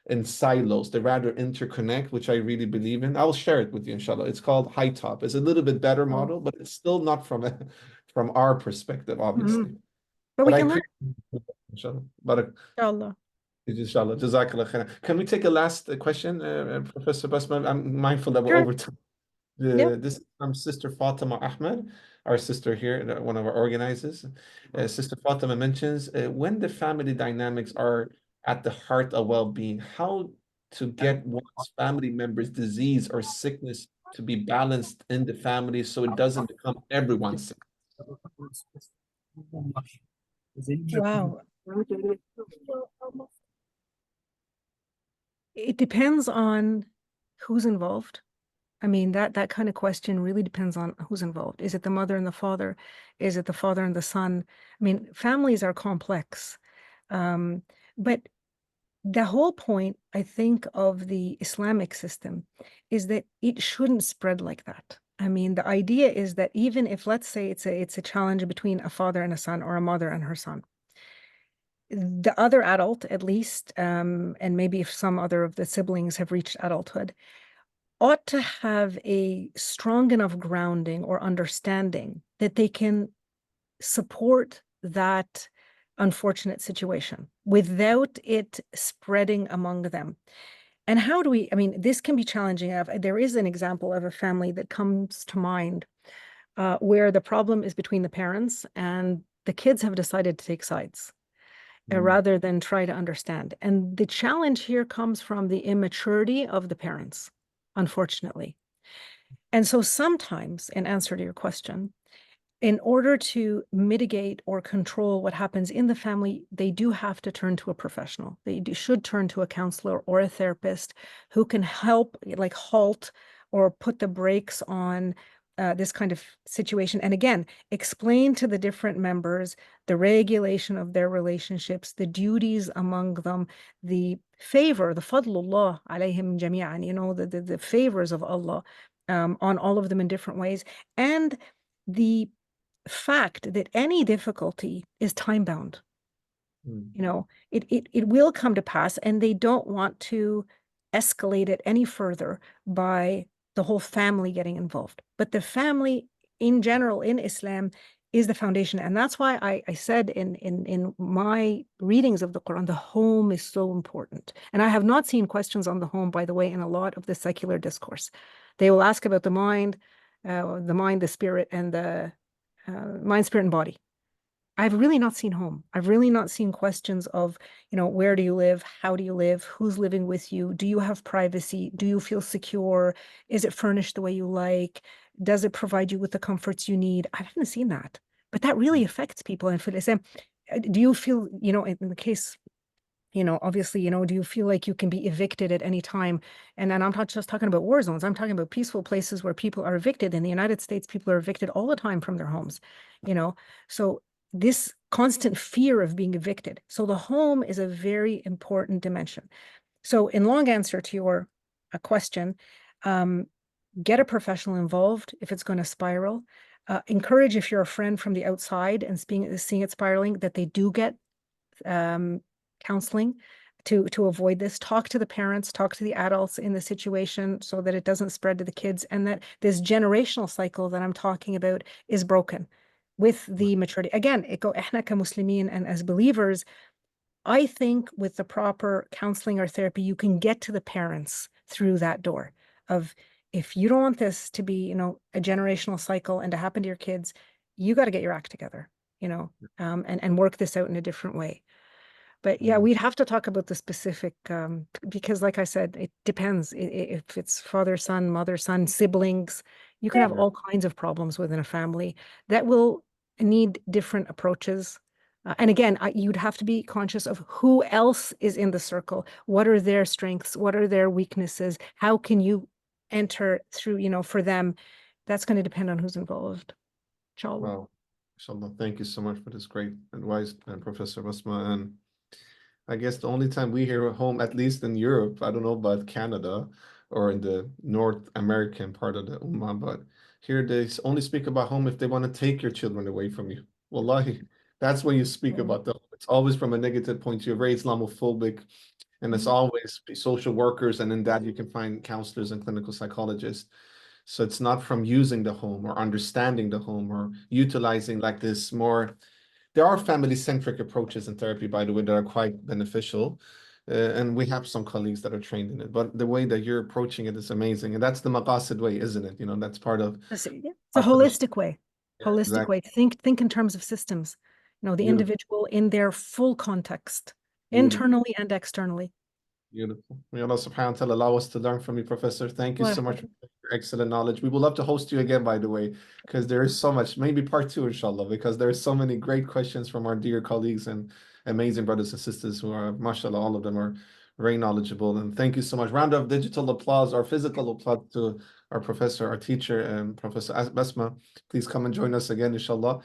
A: in silos, they rather interconnect, which I really believe in. I'll share it with you, inshallah. It's called High Top. It's a little bit better model, but it's still not from our perspective, obviously.
B: But we can learn.
A: Inshallah. But
B: Inshallah.
A: inshallah. Jazakallah khair. Can we take a last question, Professor Basma? I'm mindful that we're
B: Sure.
A: over time.
B: Yeah.
A: This is from Sister Fatima Ahmed, our sister here, one of our organizers. Sister Fatima mentions when the family dynamics are at the heart of well-being, how to get one's family member's disease or sickness to be balanced in the family so it doesn't become everyone's sick.
B: Wow. It depends on who's involved. I mean, that kind of question really depends on who's involved. Is it the mother and the father? Is it the father and the son? I mean, families are complex. But the whole point, I think, of the Islamic system is that it shouldn't spread like that. I mean, the idea is that even if, let's say, it's a challenge between a father and a son, or a mother and her son, the other adult, at least, and maybe if some other of the siblings have reached adulthood, ought to have a strong enough grounding or understanding that they can support that unfortunate situation without it spreading among them. And how do we, I mean, this can be challenging. There is an example of a family that comes to mind where the problem is between the parents, and the kids have decided to take sides rather than try to understand. And the challenge here comes from the immaturity of the parents, unfortunately. And so sometimes, in answer to your question, in order to mitigate or control what happens in the family, they do have to turn to a professional. They should turn to a counselor or a therapist who can help, like, halt or put the brakes on this kind of situation. And again, explain to the different members the regulation of their relationships, the duties among them, the favor, the fadlullah alayhim jami'an, the favors of Allah on all of them in different ways, and the fact that any difficulty is time bound. It will come to pass, and they don't want to escalate it any further by the whole family getting involved. But the family in general in Islam is the foundation. And that's why I said in my readings of the Quran, the home is so important. And I have not seen questions on the home, by the way, in a lot of the secular discourse. They will ask about the mind, the spirit, and the mind, spirit, and body. I've really not seen home. I've really not seen questions of, where do you live? How do you live? Who's living with you? Do you have privacy? Do you feel secure? Is it furnished the way you like? Does it provide you with the comforts you need? I haven't seen that, but that really affects people. And for Islam, do you feel, in the case, obviously, do you feel like you can be evicted at any time? And then I'm not just talking about war zones. I'm talking about peaceful places where people are evicted. In the United States, people are evicted all the time from their homes, so this constant fear of being evicted. So the home is a very important dimension. So in long answer to your question, get a professional involved if it's going to spiral. Encourage, if you're a friend from the outside and seeing it spiraling, that they do get counseling to avoid this. Talk to the parents, talk to the adults in the situation so that it doesn't spread to the kids, and that this generational cycle that I'm talking about is broken. with the maturity. Again, إحنا كمسلمين and as believers, I think with the proper counseling or therapy, you can get to the parents through that door of, if you don't want this to be, a generational cycle and to happen to your kids, you got to get your act together, and work this out in a different way. But yeah, we'd have to talk about the specific, because like I said, it depends. If it's father, son, mother, son, siblings, you can have all kinds of problems within a family that will need different approaches. And again, you'd have to be conscious of who else is in the circle. What are their strengths? What are their weaknesses? How can you enter through, for them? That's going to depend on who's involved. Inshallah.
A: Wow. Inshallah. Thank you so much for this great advice, Professor Basma. And I guess the only time we hear home, at least in Europe, I don't know about Canada or in the North American part of the Ummah, but here they only speak about home if they want to take your children away from you. Wallahi, that's when you speak about the home. It's always from a negative point of view, very Islamophobic, and it's always social workers, and in that you can find counselors and clinical psychologists. So it's not from using the home or understanding the home or utilizing like this more. There are family-centric approaches in therapy, by the way, that are quite beneficial. And we have some colleagues that are trained in it. But the way that you're approaching it is amazing. And that's the Maqasid way, isn't it? That's part of...
B: It's a holistic way. Holistic
A: exactly.
B: way. Think in terms of systems. The
A: Beautiful.
B: individual in their full context,
A: Beautiful.
B: internally and externally.
A: Beautiful. May Allah subhanahu wa ta'ala allow us to learn from you, Professor. Thank you so much for your excellent knowledge. We would love to host you again, by the way, because there is so much, maybe part 2, inshallah, because there are so many great questions from our dear colleagues and amazing brothers and sisters who are, mashallah, all of them are very knowledgeable. And thank you so much. Round of digital applause or physical applause to our professor, our teacher, Professor Basma. Please come and join us again, inshallah.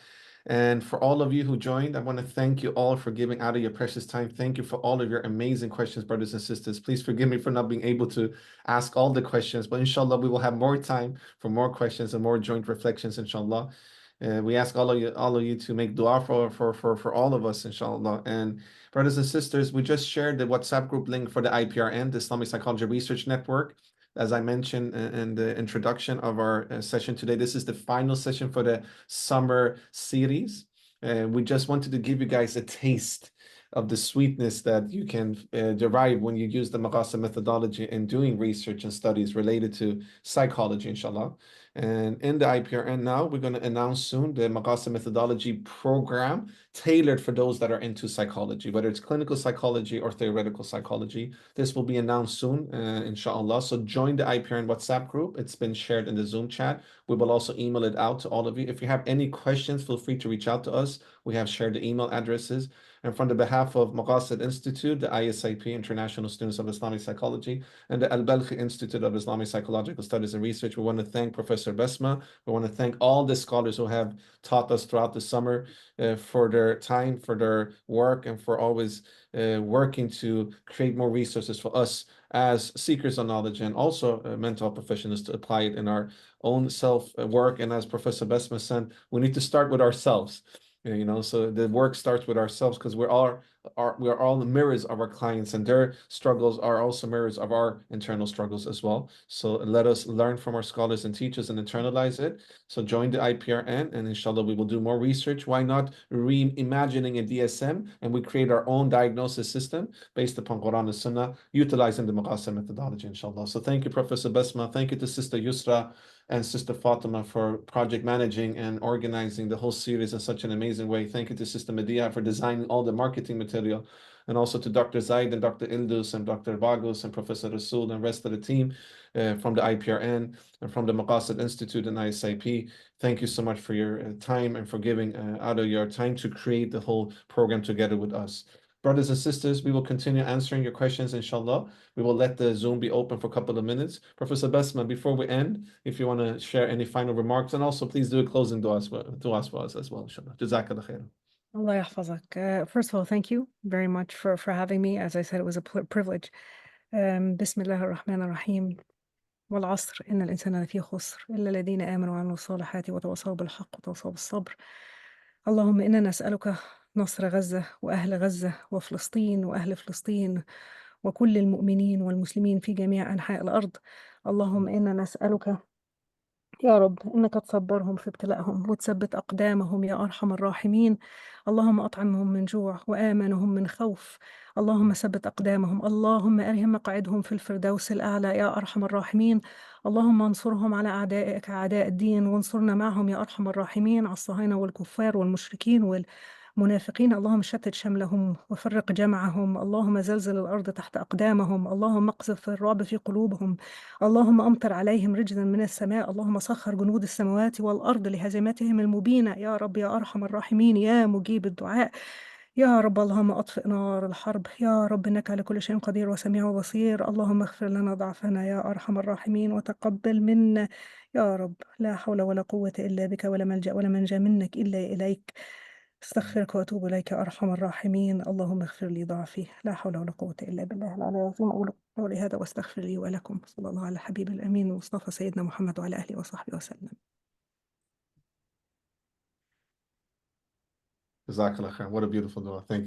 A: And for all of you who joined, I want to thank you all for giving out of your precious time. Thank you for all of your amazing questions, brothers and sisters. Please forgive me for not being able to ask all the questions, but inshallah, we will have more time for more questions and more joint reflections, inshallah. We ask all of you to make dua for all of us, inshallah. And brothers and sisters, we just shared the WhatsApp group link for the IPRN, the Islamic Psychology Research Network. As I mentioned in the introduction of our session today, this is the final session for the summer series. We just wanted to give you guys a taste of the sweetness that you can derive when you use the Maqasid methodology in doing research and studies related to psychology, inshallah. And in the IPRN now, we're going to announce soon the Maqasid methodology program tailored for those that are into psychology, whether it's clinical psychology or theoretical psychology. This will be announced soon, inshallah. So join the IPRN WhatsApp group. It's been shared in the Zoom chat. We will also email it out to all of you. If you have any questions, feel free to reach out to us. We have shared the email addresses. And from the behalf of Maqasid Institute, the ISIP International Students of Islamic Psychology, and the Al-Balkhi Institute of Islamic Psychological Studies and Research, we want to thank Professor Basma. We want to thank all the scholars who have taught us throughout the summer for their time, for their work, and for always working to create more resources for us as seekers of knowledge and also mental health professionals to apply it in our own self-work. And as Professor Basma said, we need to start with ourselves. So the work starts with ourselves because we are all the mirrors of our clients, and their struggles are also mirrors of our internal struggles as well. So let us learn from our scholars and teachers and internalize it. So join the IPRN, and inshallah we will do more research. Why not reimagining a DSM, and we create our own diagnosis system based upon Quran and Sunnah, utilizing the Maqasid methodology, inshallah. So thank you, Professor Basma. Thank you to Sister Yusra and Sister Fatima for project managing and organizing the whole series in such an amazing way. Thank you to Sister Medea for designing all the marketing material, and also to Dr. Zaid and Dr. Ildus and Dr. Bagus and Professor Rasul and rest of the team from the IPRN and from the Maqasid Institute and ISIP. Thank you so much for your time and for giving out of your time to create the whole program together with us. Brothers and sisters, we will continue answering your questions, inshallah. We will let the Zoom be open for a couple of minutes. Professor Basma, before we end, if you want to share any final remarks, and also please do a closing dua for us as well, inshallah. Jazakallah khairan.
B: Allah yahfazak. First of all, thank you very much for having me. As I said, it was a privilege. Bismillah ar-Rahman ar-Rahim. والعصر إن الإنسان لفي خسر إلا الذين آمنوا وعملوا الصالحات وتواصوا بالحق وتواصوا بالصبر. اللهم إنا نسألك نصر غزة وأهل غزة وفلسطين وأهل فلسطين وكل المؤمنين والمسلمين في جميع أنحاء الأرض. اللهم إنا نسألك يا رب إنك تصبرهم في ابتلائهم وتثبت أقدامهم يا أرحم الراحمين. اللهم أطعمهم من جوع وآمنهم من خوف. اللهم ثبت أقدامهم. اللهم أرهم مقعدهم في الفردوس الأعلى يا أرحم الراحمين. اللهم انصرهم على أعدائك أعداء الدين، وانصرنا معهم يا أرحم الراحمين على الصهاينة والكفار والمشركين والمنافقين. اللهم شتت شملهم وفرق جمعهم. اللهم زلزل الأرض تحت أقدامهم. اللهم اقذف الرعب في قلوبهم. اللهم أمطر عليهم رجزا من السماء. اللهم سخر جنود السماوات والأرض لهزيمتهم المبينة يا رب يا أرحم الراحمين يا مجيب الدعاء يا رب. اللهم أطفئ نار الحرب يا رب، إنك على كل شيء قدير وسميع وبصير. اللهم اغفر لنا ضعفنا يا أرحم الراحمين وتقبل منا يا رب. لا حول ولا قوة إلا بك، ولا ملجأ ولا منجا منك إلا إليك. استغفرك وأتوب إليك يا أرحم الراحمين. اللهم اغفر لي ضعفي. لا حول ولا قوة إلا بالله العلي العظيم. أقول قولي هذا واستغفر لي ولكم. صلى الله على الحبيب الأمين المصطفى سيدنا محمد وعلى آله وصحبه وسلم.
A: Jazakallah khair. What a beautiful dua. Thank you.